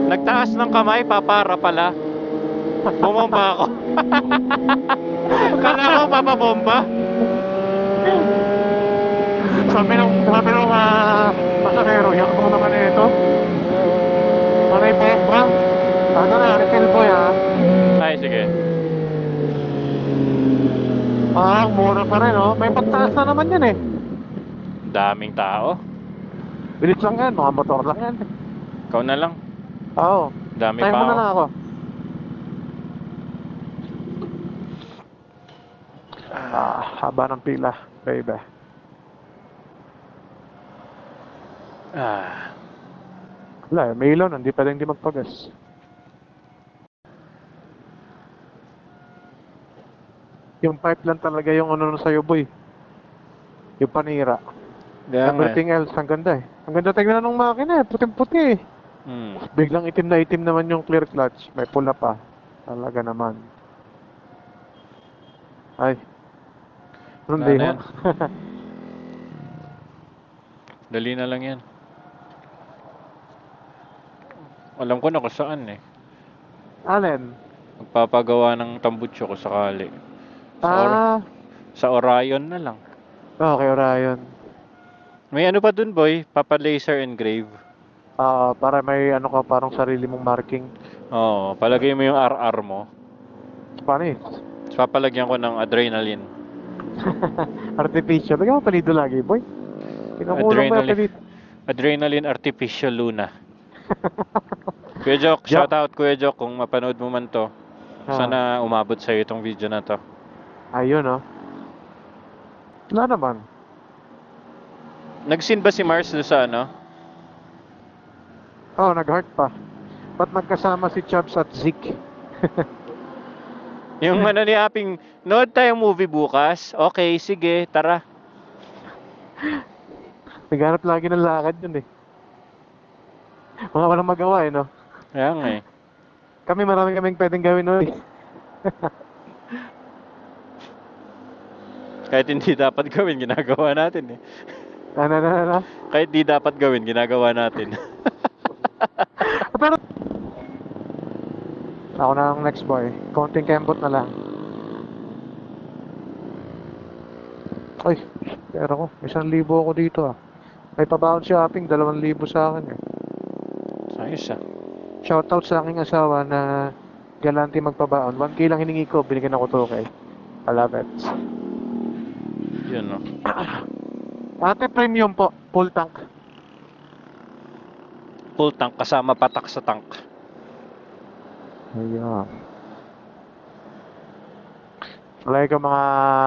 nagtaas ng kamay, papara pala. Bumomba ako. Kala ko papabomba. sabi nung pasahero, yak mo naman ito. Panay bomba. Ano na, refill boy ah. Ay, sige. Ah, mura pa rin oh. May pagtaas na naman yan eh. Daming tao. Bilis lang yan, mga motor lang yan. Ikaw na lang. Oo. Dami Tayo pa muna ako. lang ako. Haba ng pila, baby. Ah, Wala, may ilaw na, hindi pwedeng di magpagas. Yung pipe lang talaga yung ano na sa'yo, boy. Yung panira. kaya nga. Everything else, ang ganda eh. Ang ganda tingnan ng makina eh, puting-puti eh. Hmm. Biglang itim na itim naman yung clear clutch. May pula pa. Talaga naman. Ay, Wala hindi na ha. yan. Dali na lang yan. Alam ko na kung saan eh. Allen? Magpapagawa ng tambutso ko sakali. Sa, Ah, sa Orion na lang. okay, Orion. May ano pa dun, boy? Papa laser engrave. Para may ano ka, parang sarili mong marking. Oo, palagay mo yung RR mo. Spanish. Tapos papalagyan ko ng adrenaline. Artificial. Lagyan mo palido lagi, boy. Pinakulang mo yung Adrenaline. palido. Adrenaline Artificial Luna. Kuya Jok, Joke. shoutout Kuya Jok kung mapanood mo man to. Ah, Sana umabot sa'yo itong video na to. ayun oh. Wala naman. Nag-scene ba si Mars doon sa ano? Oh, nag-heart pa. Ba't magkasama si Chubbs at Zeke? Yung ano ni Aping, nood tayong movie bukas? Okay, sige, tara. Naghanap lagi ng lakad yun eh. Mga walang magawa eh, no? Kaya nga eh. Kami marami kaming pwedeng gawin nun eh. Kahit hindi dapat gawin, ginagawa natin eh. Ano? Kahit di dapat gawin, ginagawa natin. Pero, ako na ang next boy. Konting kembot na lang. Ay, pero ko. 1,000 ako dito ah. May pabaon shopping, 2,000 sa akin eh. Ayos ah. Shoutout sa aking asawa na galante magpabaon. 1K lang hiningi ko, binigyan ako 2K. I love it. Yun no. Ate, premium po. Full tank. Full tank kasama patak sa tank. Ayan. Like ko mga,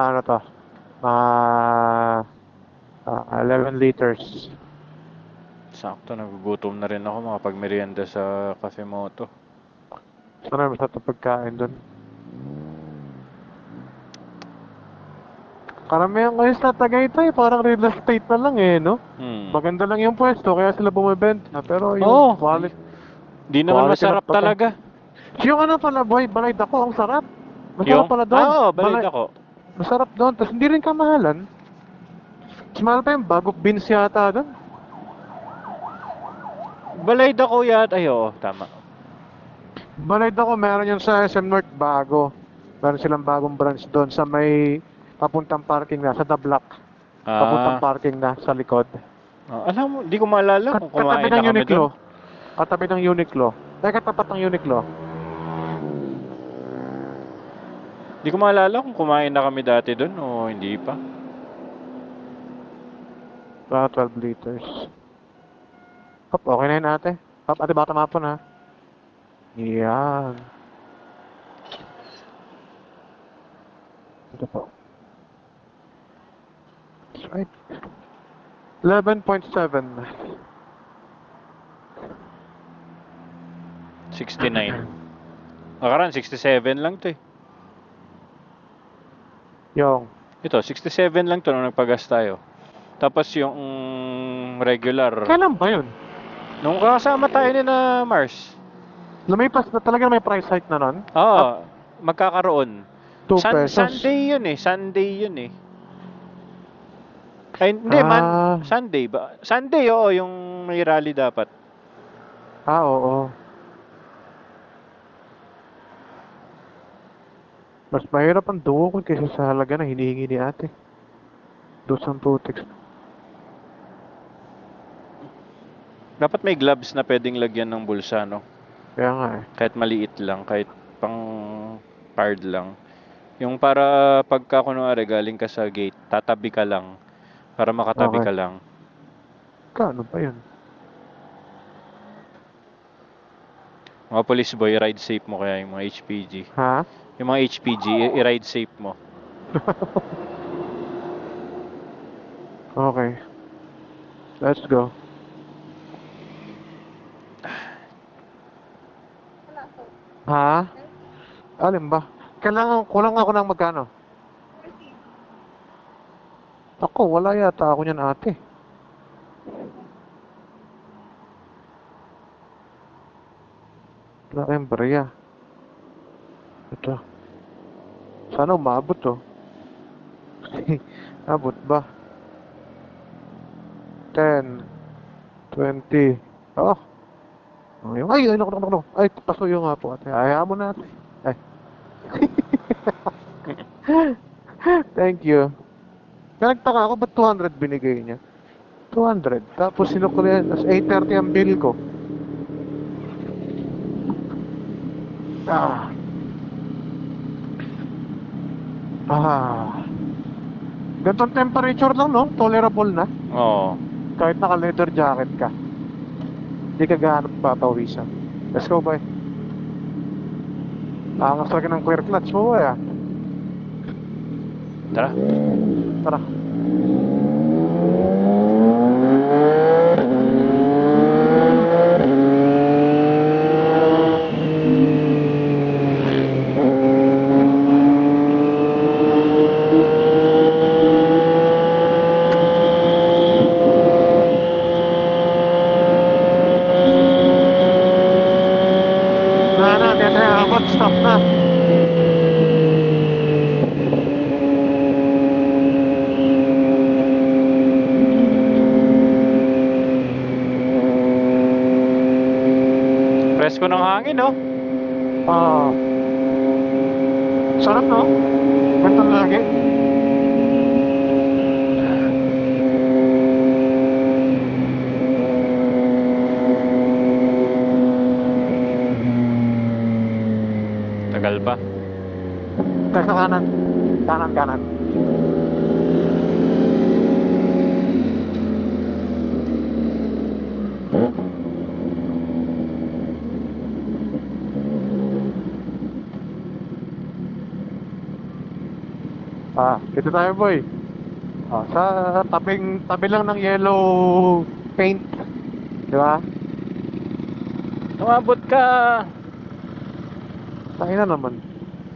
ano to, mga 11 liters. Sakto, nagugutom na rin ako makapagmerienda sa Cafe Moto. Sana masarap ang pagkain doon. Karamihan kayo sa Tagaytay, parang real estate na lang eh, no? Hmm. Maganda lang yung pwesto, kaya sila bumibenta. Pero Oo. yung quality, Di naman quality masarap ng pagkain. talaga. Yung ano pala, boy, balay dako, ang sarap. Masarap pala doon. Oo, balid ako. Masarap doon, tapos hindi rin kamahalan. Mas mahal pa yung bagok beans yata doon. Balay ako yata. Ay, oo, tama. Balay dako, meron yun sa SM North bago. Meron silang bagong branch doon sa may papuntang parking na, sa The Block. Papuntang Ah, parking na, sa likod. alam mo, di ko maalala kung Katabi kumain na ng kami Uniqlo. doon. Katabi ng Uniqlo. Katapat ng Uniqlo. Di ko maalala kung kumain na kami dati doon o hindi pa. Mga 12 liters. Hop, okay na yun ate. Hop, ate baka tamapon ha. Yan. Ito po. That's right. 11.7. 69. Akaran, 67 lang to eh. Yung. Ito, 67 lang to nung nagpagas tayo. Tapos yung regular. Kailan ba yun? Nung kasama tayo ni na Mars. Lumipas na talaga may price hike na nun? Oo, magkakaroon. 2 pesos. Sunday yun eh. Sunday yun eh. Ay, hindi man. Sunday ba? Sunday, oo. Yung may rally dapat. Oo. Mas mahirap ang dugo ko kaysa sa halaga na hinihingi ni ate. Dosang putik. Dapat may gloves na pwedeng lagyan ng bulsa, no? Kaya nga eh. Kahit maliit lang. Kahit pang card lang. Yung para pagka kunwari galing ka sa gate, tatabi ka lang. Para makatabi Okay. ka lang. Kano ba yun? Mga police boy, ride safe mo kaya yung mga HPG. Ha? Yung mga HPG, i-ride safe mo. Okay. Let's go. Ha? Alin ba? Kailangan, kulang ako ng magkano? Ako, wala yata ako niyan ate. Wala kayong barya. Ito. Sana umabot to. Abot ba? 10, 20. Oh. Ay, naku. Ay, pasuyo nga po ate. Ayaw mo na ate. Ay. Thank you. Nagtaka ako, ba't 200 binigay niya? 200. Tapos sinukuli yan. Tapos 830 ang bill ko. Ah. Ah. Ganitong temperature lang, no? Tolerable na. Oo. Kahit naka-leather jacket ka. Hindi ka gaano papawisan. Let's go, boy. Angas talaga ng queer clutch mo, boy, ah. Tara. Tara. Di tayo abot. Stop na. Presko ng hangin, no? Ah. Sarap, no? Ganito lagi. Tagal pa. Teka, kanan. Kanan. Dito tayo, boy. Sa tabi lang ng yellow paint. Di ba? Umabot ka. Tayo na naman.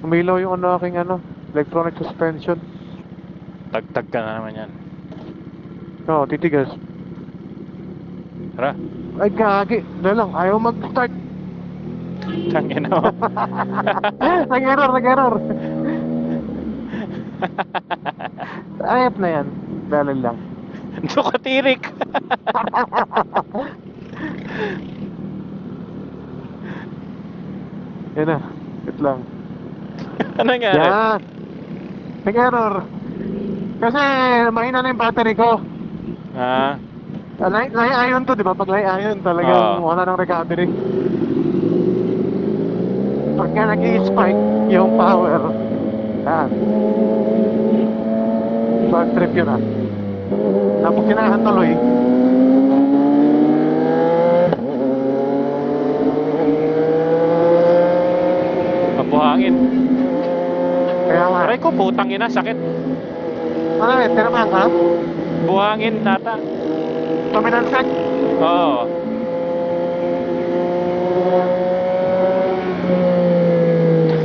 Umilaw yung aking electronic suspension. Tagtag ka na naman yan. Oo, titigas. Tara. Ay, gagi. Dahil lang, ayaw mag-start. Tangin mo. Nag-error. Ayap na yan. Dahil lang. Dukatirik. Yan na. Wait lang. Ano nangyari? Yan. Nag-error. Kasi mahina na yung battery ko. Ah. Lay-ion to, di ba? Pag lay-ion, talagang wala ng recovery. Pagka nag-i-spike yung power, yan. Bad trip yun, ah. Tapos sinahan tuloy. Mabuhangin. Kaya nga. Aray ko, putang ina, sakit. Ano eh, tinamaan ka? Buhangin, tata. Paminansek? Oo.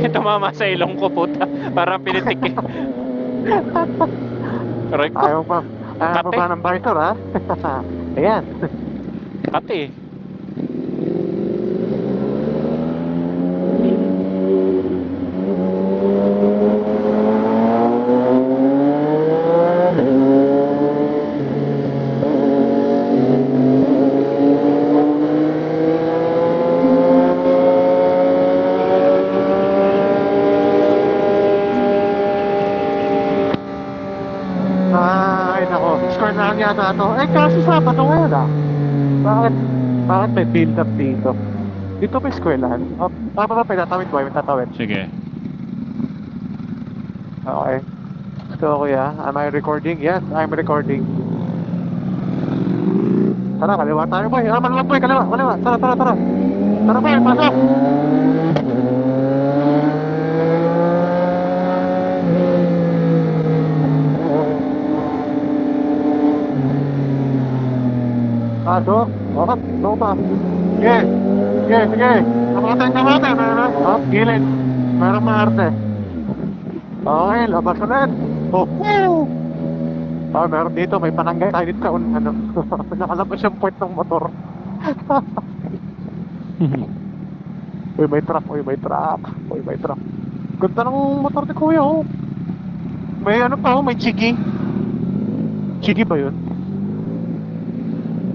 Tumama sa ilong ko, puta. Parang pinitik eh. Aray ko. Ayaw pa. Ayaw pa Kate. ba ng visor, ha? Ayan. Kati. Ay, nako. Score na lang yata ito. Eh, kasi Sabado ngayon, ah. Bakit may build-up dito? Dito may eskwelahan. Tama ba, pinatawid ba? May tatawid. Sige. Okay. So, kuya, am I recording? Yes, I'm recording. Tara, kaliwa tayo, boy. Manulang, boy, kaliwa. Tara. Tara, boy, pasok! Pasok? Bakit? Ano pa? Sige. Kamote. Up, gilid. Merong maarte. Okay, labas ulit. Oh, woo! Ah, meron dito, may pananggay tayo dito sa ano. Nakalabas yung point ng motor. Uy, may truck, uy, may truck. Uy, may truck. Ganda ng motor ni Kuya, oh. May ano pa, oh, may chigi. Chigi ba yun?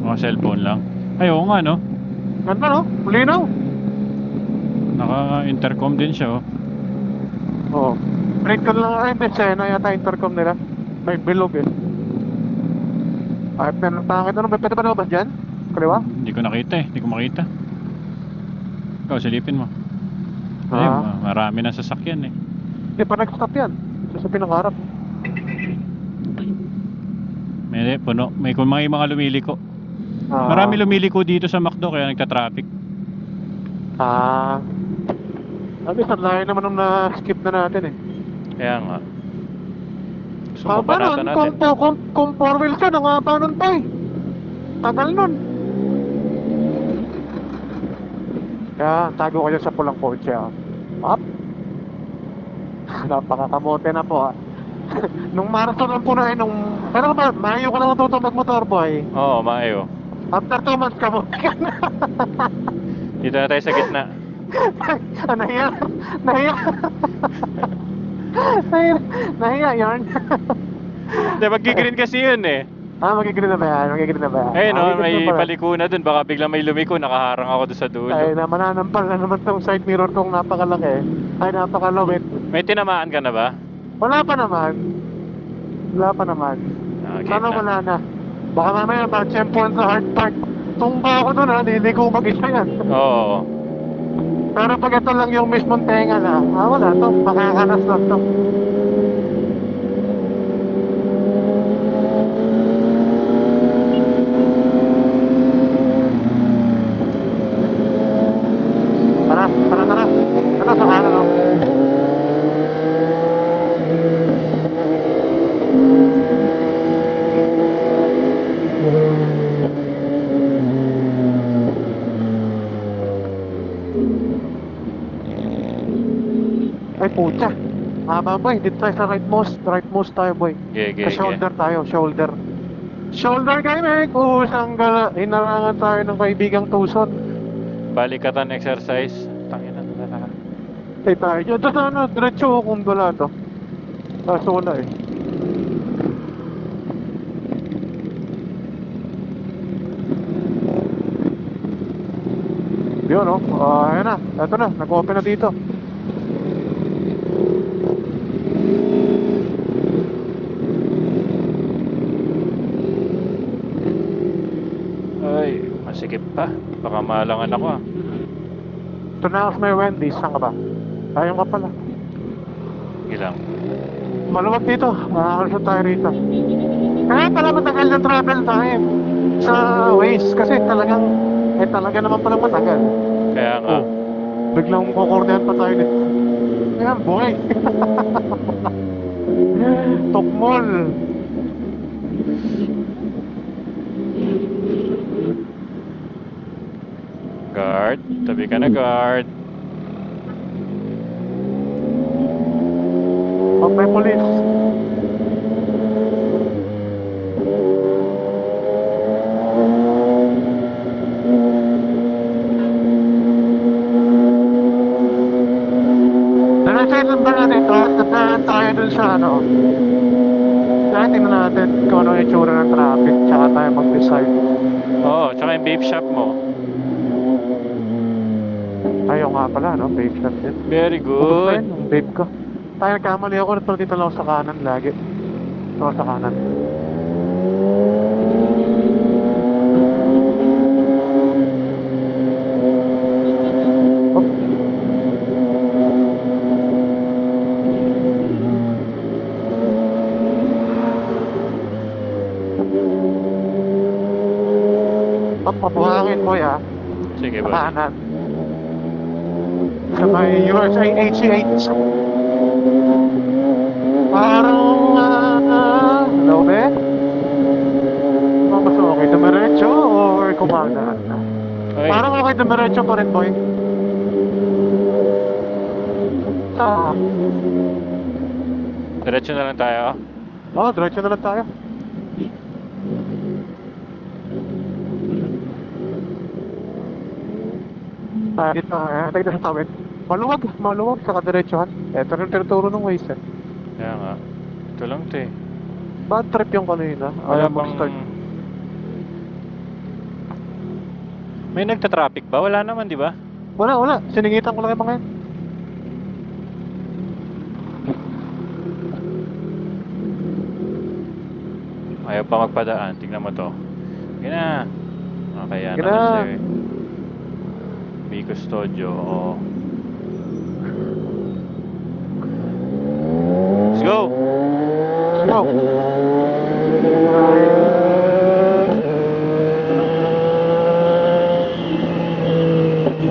Mga cellphone lang. Ay, oo nga, no? Ganda, no? Malinaw. Naka-intercom din siya, oh. Oo. Break ko lang, ay, hindi, Sena yata intercom nila. May bilog, eh. Ayop na ng tangit. Ano, may pwede ba nabas dyan? Kaliwa? Hindi ko nakita eh. Hindi ko makita. Ikaw, silipin mo. Ayun, Ah. marami na sasakyan eh. Hindi pa nag-stop yan. Sa pinangarap. May puno. May kung mga lumiliko. Ah. Marami lumiliko dito sa McDo kaya nagta-traffic. Ah. Sabi, sa layo naman nung na-skip na natin eh. Kaya nga. Sumaba Haba natin nun, natin. kung 4 wheels ka, nangaba nun pa eh. Tagal nun. Kaya, tago ko dyan sa pulang kotse ah. Up. Napakakamote na po ah. Nung marathon lang po na eh, pero ba, mayo ka na natuto mag-motor boy. Oo, maayo. After 2 months ka mo. Dito na tayo sa gitna. Nahiya. Nahiya. Nahiya yarn. Hindi, mag-green kasi yun eh. Ah, magigreen na ba yan? Magigreen na ba yan? Ayun, Ah, no, magigreen may na pala. paliko na dun. Baka biglang may lumiko. Nakaharang ako doon sa dulo. Ay, mananampal na naman tong side mirror kong napakalaki. Ay, napakalawit. May tinamaan ka na ba? Wala pa naman. Wala pa naman. Okay Sana na. wala na. Baka mamaya ma-champion sa hard part. Tumba ako doon ha, liligo mag-isa yan. Oo. Pero pag ito lang yung mismong tenga na, wala to. Makakanas lang to. Tara, tara, tara. Ito sa kanan o. Ay, pucha. Haba boy, dito tayo sa rightmost. Rightmost tayo boy. Ge. Sa shoulder tayo, shoulder. Shoulder kayo, Meg! Usang hinarangan tayo ng kaibigang tuson. Balikatan exercise. Tangina na talaga. Tay tayo dyan. Ito sana, diretso kung wala to. Kaso wala eh. Yun no? Ayan na. Ito na, nag-open na dito. Ay, masikip pa. Baka malangan ako ah. Ito na ako sa may Wendy's. Saan ka ba? Ayun ka pala. Ilang. Maluwag dito. Makakalusot tayo rito. Kaya pala matagal na travel time sa Waze. Kasi talagang, talaga naman palang matagal. Kaya nga. Oh, biglang kukordihan pa tayo dito. Ayan, boy. Tokmol. Guard. Tabi ka na guard. Oh, may police. Nanasayan ba natin ito? Tandaan tayo dun sa ano. Kaya tingnan natin kung ano yung itsura ng traffic. Tsaka tayo mag-decide. Oo, tsaka yung vape shop mo. Ayaw nga pala, no? Vape shop din. Very Pupunta good. yun, yung vape ko. Tayo nagkamali ako. Pero dito lang ako sa kanan lagi. Ito ako sa kanan. Oh. Pabuhangin mo ya. Sige Sa ba? kanan. Sa may USA 88. Parang, hello, be? Mas okay dumiretso or kumagaan? Ay, Parang okay dumiretso pa rin, boy. Diretso na lang tayo. Oo, diretso na lang tayo. Dito, tayo na sa tawid. Maluwag sa kadiretsuhan. Eto rin tinuturo ng ways eh. Kaya nga. Ito lang to eh. Bad trip yung kanina. Wala Ayaw bang... mag-start. May nagta-traffic ba? Wala naman, di ba? Wala. Siningitan ko lang yung mga yan. Ayaw pa magpadaan. Tingnan mo to. Sige na. Okay, yan Sige naman na. siya eh. May custodyo. Oo. Let's go! Go!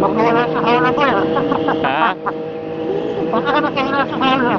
Baka wala sa hala pa yan. Ha? Baka ka nakahila sa hala.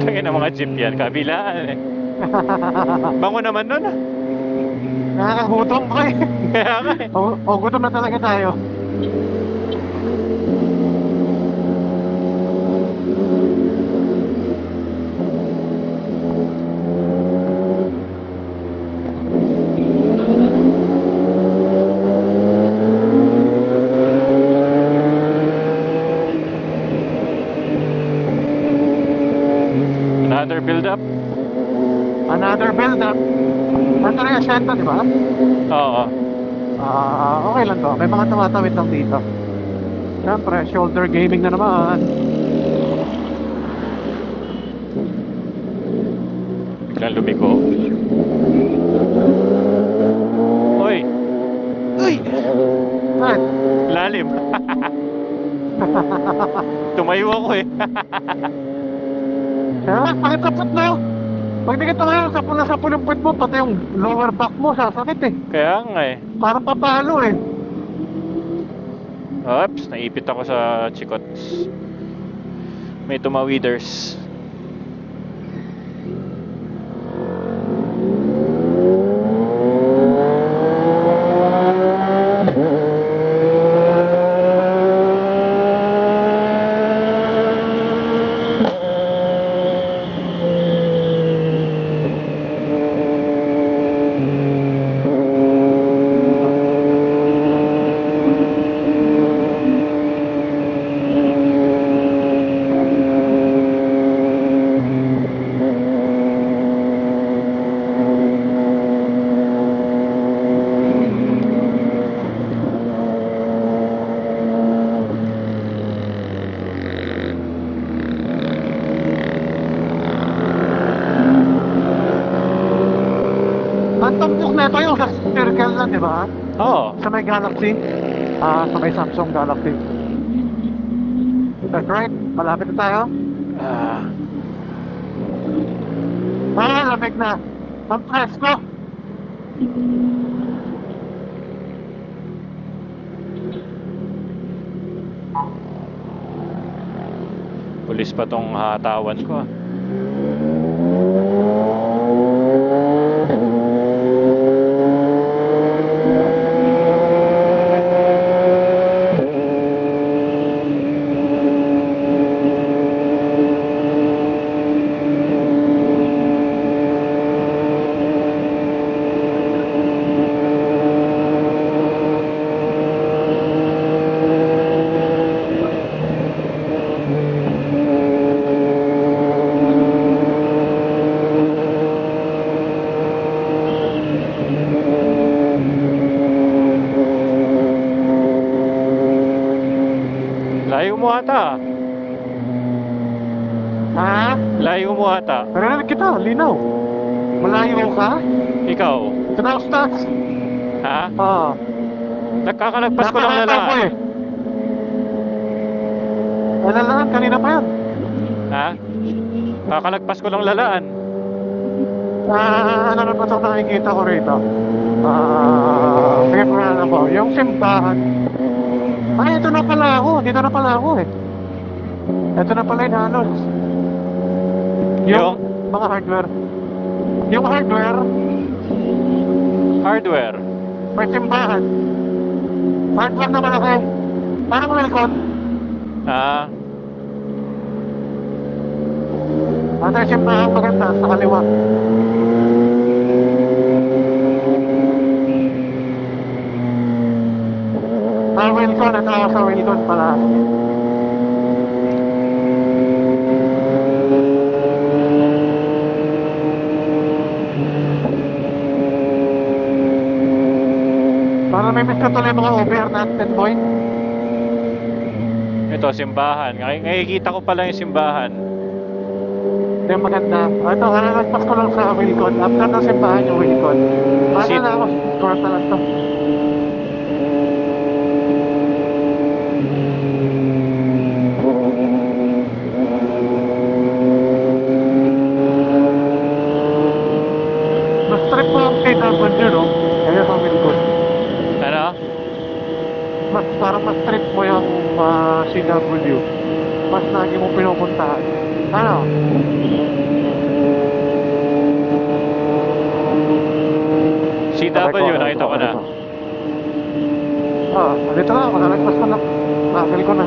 Tangin ng mga jeep yan. Kabilaan eh. Bango naman nun ah. Nakakagutom ko eh. Kaya nga eh. Gutom na talaga tayo. Another build up? Another build-up. Ano na yung Ascento, di ba? Oo. Okay lang to. May mga tumatawid lang dito. Siyempre, shoulder gaming na naman. Biglang lumiko. Hoy! Uy! Ay! Lalim. Tumayo ako eh. Pakitapot na yun! Pag di ka tumayo, sapon yung puwet mo, pati yung lower back mo, sasakit eh. Kaya nga eh. Parang papalo eh. Oops, naipit ako sa chikots. May tumawiders. Ang tampok na ito yung sa circle na, di ba? Oo. Sa may Galaxy. Sa may Samsung Galaxy. That's right. Malapit na tayo. Ah, Lamig na. Ang presko. pulis pa tong hatawan ko ah. Layo mo ata. Ha? Layo mo ata. Narinig kita, linaw. Malayo ka? Ikaw. Ito na ang stats. Ha? Nagkakalagpas ko lang Napakataw ko lalaan. eh. Nalalaan, kanina pa yan. Ha? Kakalagpas ko lang lalaan. Ano na ba itong nakikita ko rito? Sige ko na po. Yung simbahan. Ay, ito na pala ako. Dito na pala ako eh. Ito na pala yung halos. Yung Yung mga hardware. Yung hardware, hardware. may simbahan. Hardware na malaki. Parang welcome. Ah, At yung simbahan maganda sa kaliwa. Wilcon at ako sa Wilcon pala. Para may miss ko tuloy mga over natin, boy. ito simbahan. Nakikita ko pala yung simbahan. Ito yung maganda. Ito, nagpas ko lang sa Wilcon. After ng simbahan yung Wilcon. Baka na ako, score na lang to. Mas trip mo ang KW, no? Kaya sa Wilcon. Ano? Parang mas trip mo yung CW. Mas lagi mo pinupuntahan. Ano? CW, nakita ko na. Dito na ako. Nalagpas ko na. Nakakil ko na.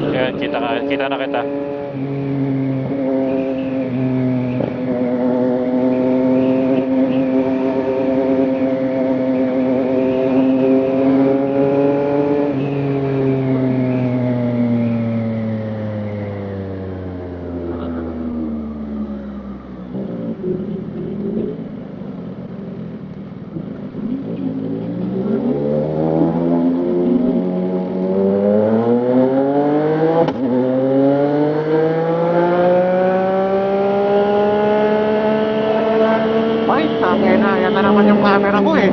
Ayan, kita na kita. Ay, tangin na. Yan na naman yung camera ko eh.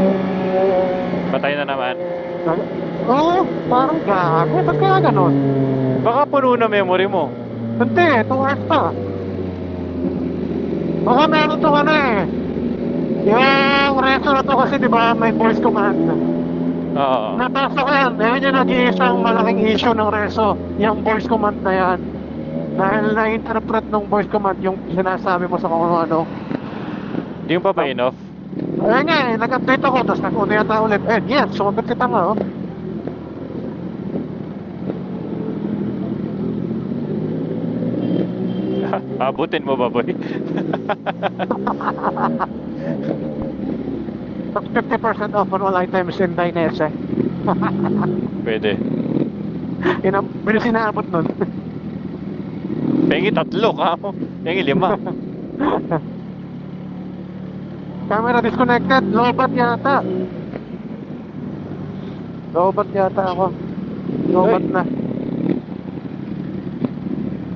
Patay na naman. Oo, parang gago. Ba't kaya ganon? Baka puno na memory mo. Hindi, 2 hours pa. Baka meron to ano eh. Yung reso na to kasi di ba may voice command. Oo. Napasok ko yan. Yan yung nag-iisang malaking issue ng reso. Yung voice command na yan. Dahil na-interpret ng voice command yung sinasabi mo sa kung ano. Di yung pa off? Ayun nga eh, nag-update ako. Tapos nag-una yata ulit. Yes, sumagot kita nga oh. Abutin mo ba, boy? Tapos 50% off on all items in Dainese. Pwede. Yun ang bilis inaabot nun. Pengi 3 ka mo. Pengi 5. Camera disconnected. Lobat yata. Lobat yata ako. Lobat Ay. na.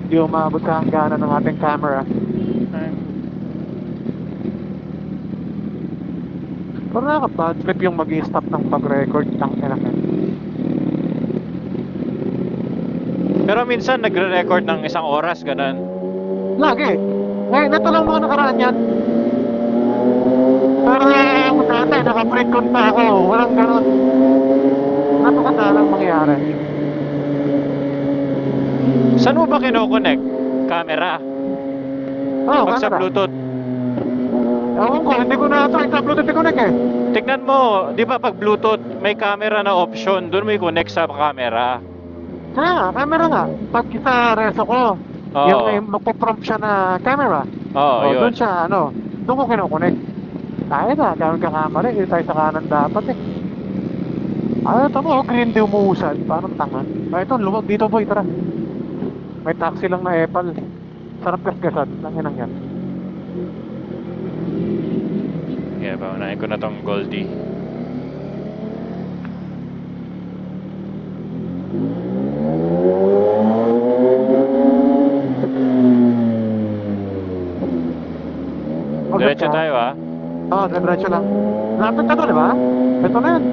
Hindi umabot sa hangganan ng ating camera. Pero nakaka-bad trip yung mag-i-stop ng pag-record ng kinakin. Pero minsan nagre-record ng 1 oras, ganun. Lagi. Ngayon, ito lang mga nakaraan yan. Pero yung dati, naka-pre-con pa ako. Walang ganun. Napakadalang mangyari. Saan mo ba kinoconnect? Camera. Oh, Pag sa camera. Bluetooth. Ewan ko, hindi ko na ito i-Bluetooth connect eh. Tignan mo, di ba pag Bluetooth, may camera na option. Doon mo i-connect sa camera. Kaya, camera nga. Pag sa reso ko, Oo. yung may magpo-prompt siya na camera. Oo, yun. Doon siya, doon ko kinoconnect. Ay na, gawin ka camera, hindi tayo sa kanan dapat eh. Ay, ito mo, green di umuusad. Parang tanga. Ay, ito, lumag dito boy, tara. May taxi lang na Apple. Sarap gasgasan, langinang yan. Yeah, paunahin ko na tong Goldie. Diretso tayo ah. Oo, diretso lang. Lapit ka to, di ba? Ito na yan.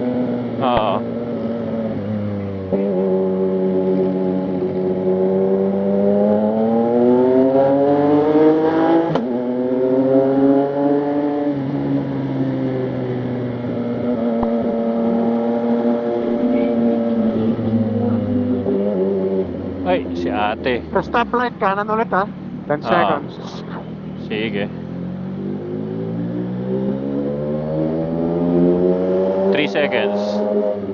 Oo. Ay, si ate. Sa stoplight, kanan ulit ha. 10 seconds. Sige. 3 seconds.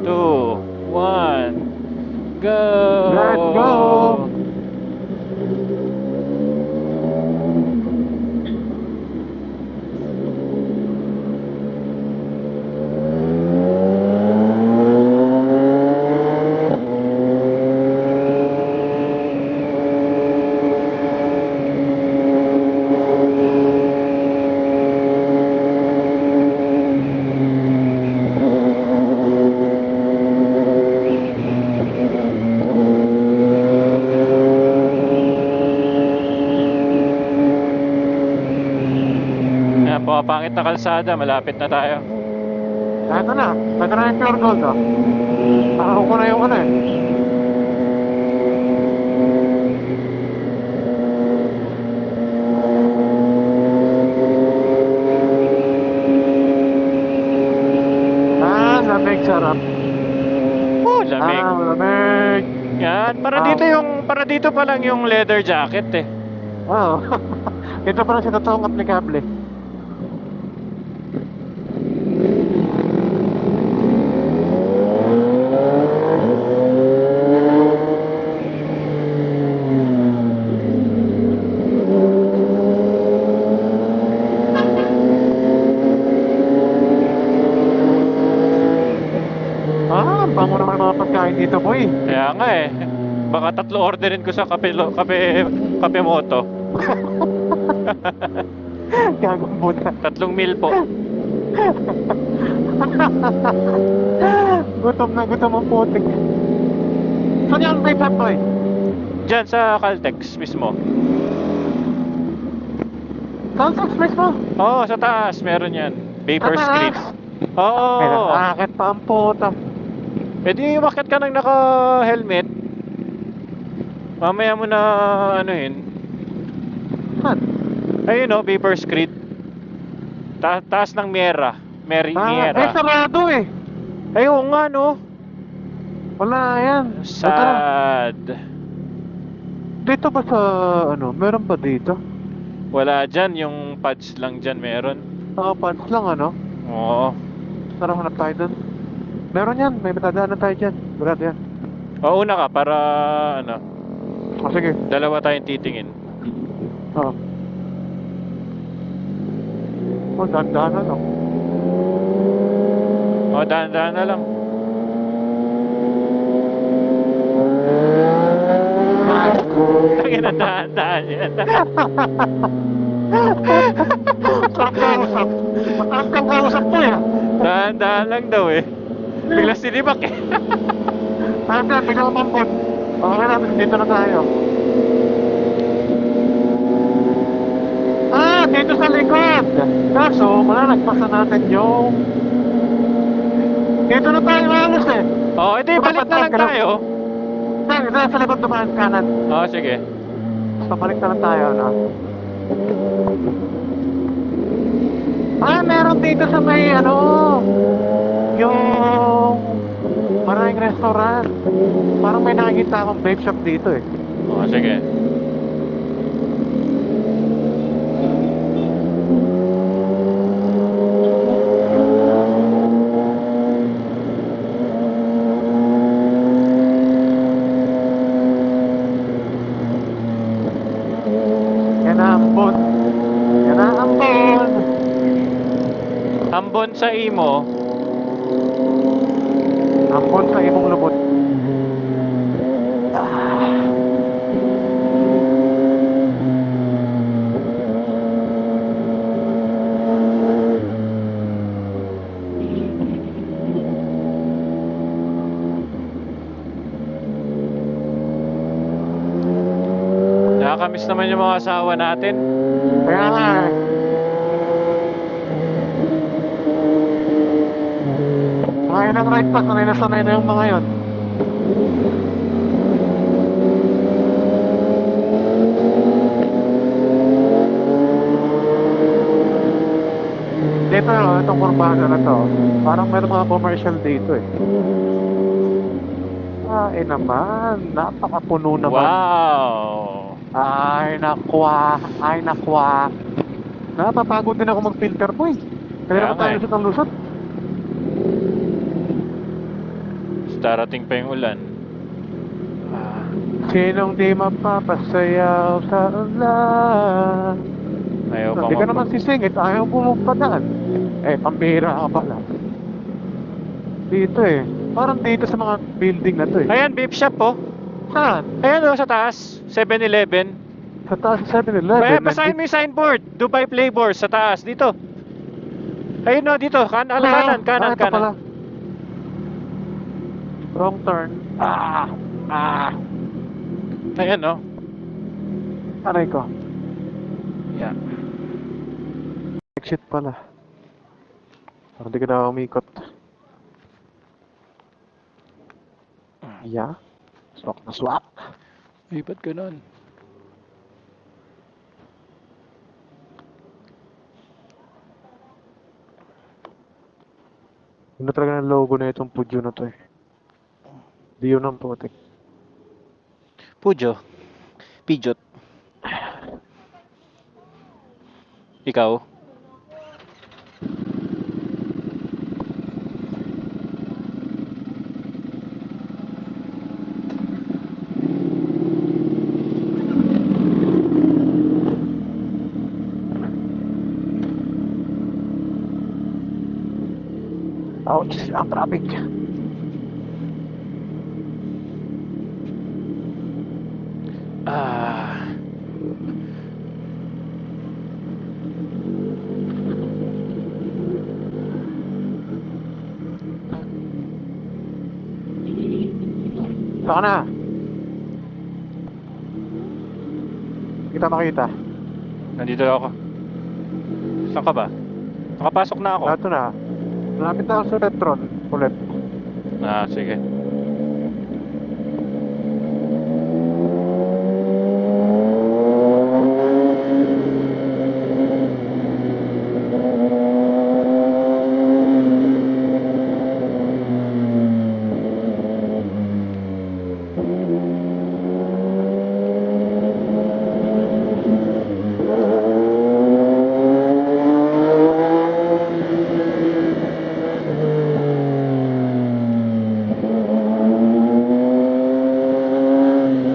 2, 1, go! Let's go! Pumapangit na kalsada, malapit na tayo. Ito na. Ito na yung pure gold oh. Nakakuha ko na yung ano eh. Lamig, sarap. Lamig. Lamig. Yan, para dito pa lang yung leather jacket eh. Oo. Ito pa lang sa totoong aplikable. Bango naman mga pagkain dito, boy. Kaya nga eh. Baka 3 orderin ko sa kape moto. Gagong buta. 3 meal po. Gutom ang putik. Saan yung vape shop, boy? Diyan sa Caltex mismo. Caltex mismo? Oo, sa taas meron yan. Vapor Street. Oo. Nakakit pa ang puta. Eh di umakyat ka nang naka-helmet. Mamaya mo na anuhin. Saan? Ayun o, Vapor Street. Taas ng Miera. Miera. Sarado eh. Ayun nga no. Wala yan. Sad. Dito ba sa meron ba dito? Wala dyan, yung pads lang dyan meron. Pads lang Oo. Tara, hanap tayo dun. Meron yan, may matadaanan tayo dyan. Brad yan. O, una ka para Sige. dalawa tayong titingin. Oo. Dahan-dahan na O, dahan-dahan na lang. Tangin na dahan-dahan yan. Mataas kang kausap mo eh. Dahan-dahan lang daw eh. Bigla sinibak eh. Bigla mampot. Okay na, dito na tayo. Dito sa likod. Kaso, malalagpasan natin yung... Dito na tayo halos eh. O, edi balik na lang tayo. Sa likod naman kanan. O, sige. Pabalik na lang tayo, meron dito sa may yung maraming restaurant. Parang may nakikita akong vape shop dito eh. O, sige. Yan na ambon. Ambon sa imo. Ambon sa imong lubot. Nakakamiss naman yung mga asawa natin. Kaya nga Ngayon ang right pass, sanay na yung mga yon. Dito itong kurbada na to, parang meron mga commercial dito eh. Naman, napakapuno naman. Wow! Ay nakwa. Napapagod din ako mag-filter po eh. Kaya Kaya naman nga tayo eh. lusot ang lusot. Darating pa yung ulan. Sinong di mapapasayaw sa ulan? Ayaw pa Hindi ka naman sisingit, ayaw mo magpadaan. Pambira ka pala. Dito eh. Parang dito sa mga building na to eh. Ayan, beef shop po. Saan? Ayan o, sa taas. 7-Eleven. Sa taas sa 7-Eleven. Basahin mo yung signboard. Dubai Flavors sa taas. Dito. Ayun o, dito. Kanan. Ito pala. Wrong turn. Ayan o. Aray ko. Yan. Exit pala. Parang di ka na umikot. Yeah. Swak na swak. Ay, ba't ganun? Yun na talaga ng logo na itong Pujo na to eh. Di yun ang putik. Pujo. Pijot. Ikaw? Ouch, ang traffic. Ah. Saka na. Kita makita. Nandito ako. Saan ka ba? Nakapasok na ako. Ito na. Malapit na ako sa Retron ulit. Sige.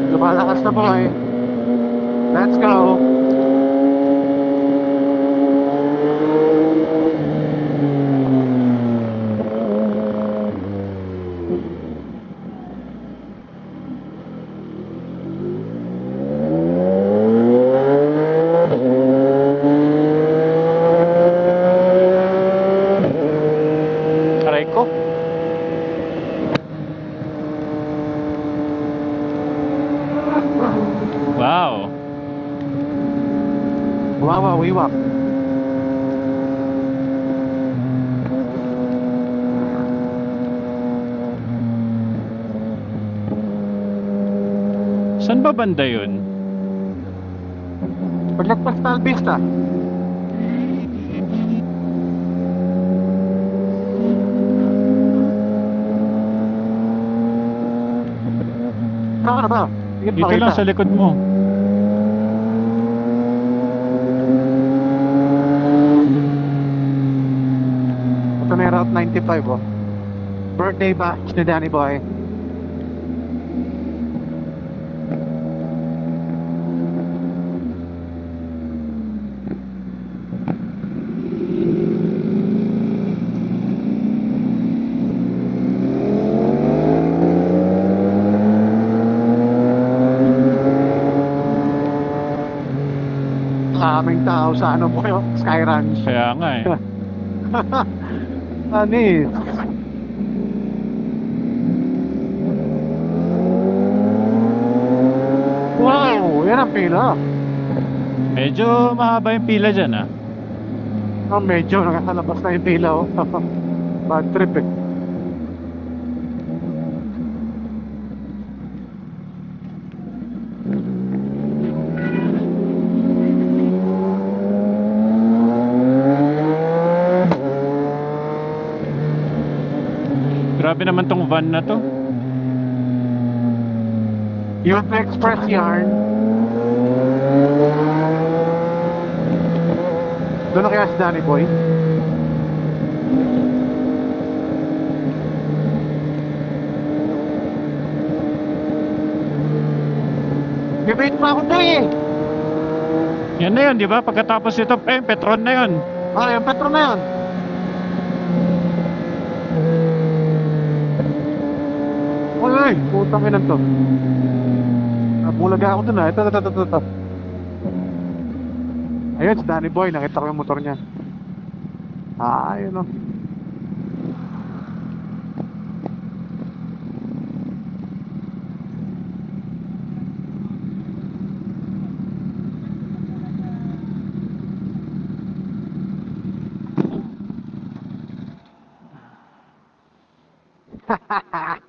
Lumalakas na boy. Let's go. Aray ko. Wow. Wawa, wiwa. Saan ba banda yun? Paglagpas na Alvista. Saan ka na ba? Hindi Dito makita. lang sa likod mo. Ito na yung Route 95 oh. Birthday batch ni Danny Boy. Kaming tao sa ano po yun? Sky Ranch. Kaya nga eh. Anis. Wow! Yan ang pila. Medyo mahaba yung pila dyan Medyo nakasalabas na yung pila oh. Bad trip eh. Grabe naman tong van na to. Yung express yarn. Doon na kaya si Danny Boy? Debate pa ako boy eh. Yan na yun, di ba? Pagkatapos ito, Petron na yun. Ah, yung Petro na yun. Oy, putang ina to. Nabulaga ako dun ah. Ito. Ayun, si Danny Boy. Nakita ko yung motor niya. Ah, ayun o.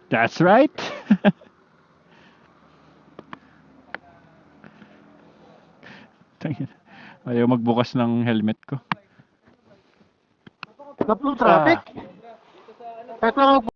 That's right. Ayaw magbukas ng helmet ko. Naplo traffic. Ito lang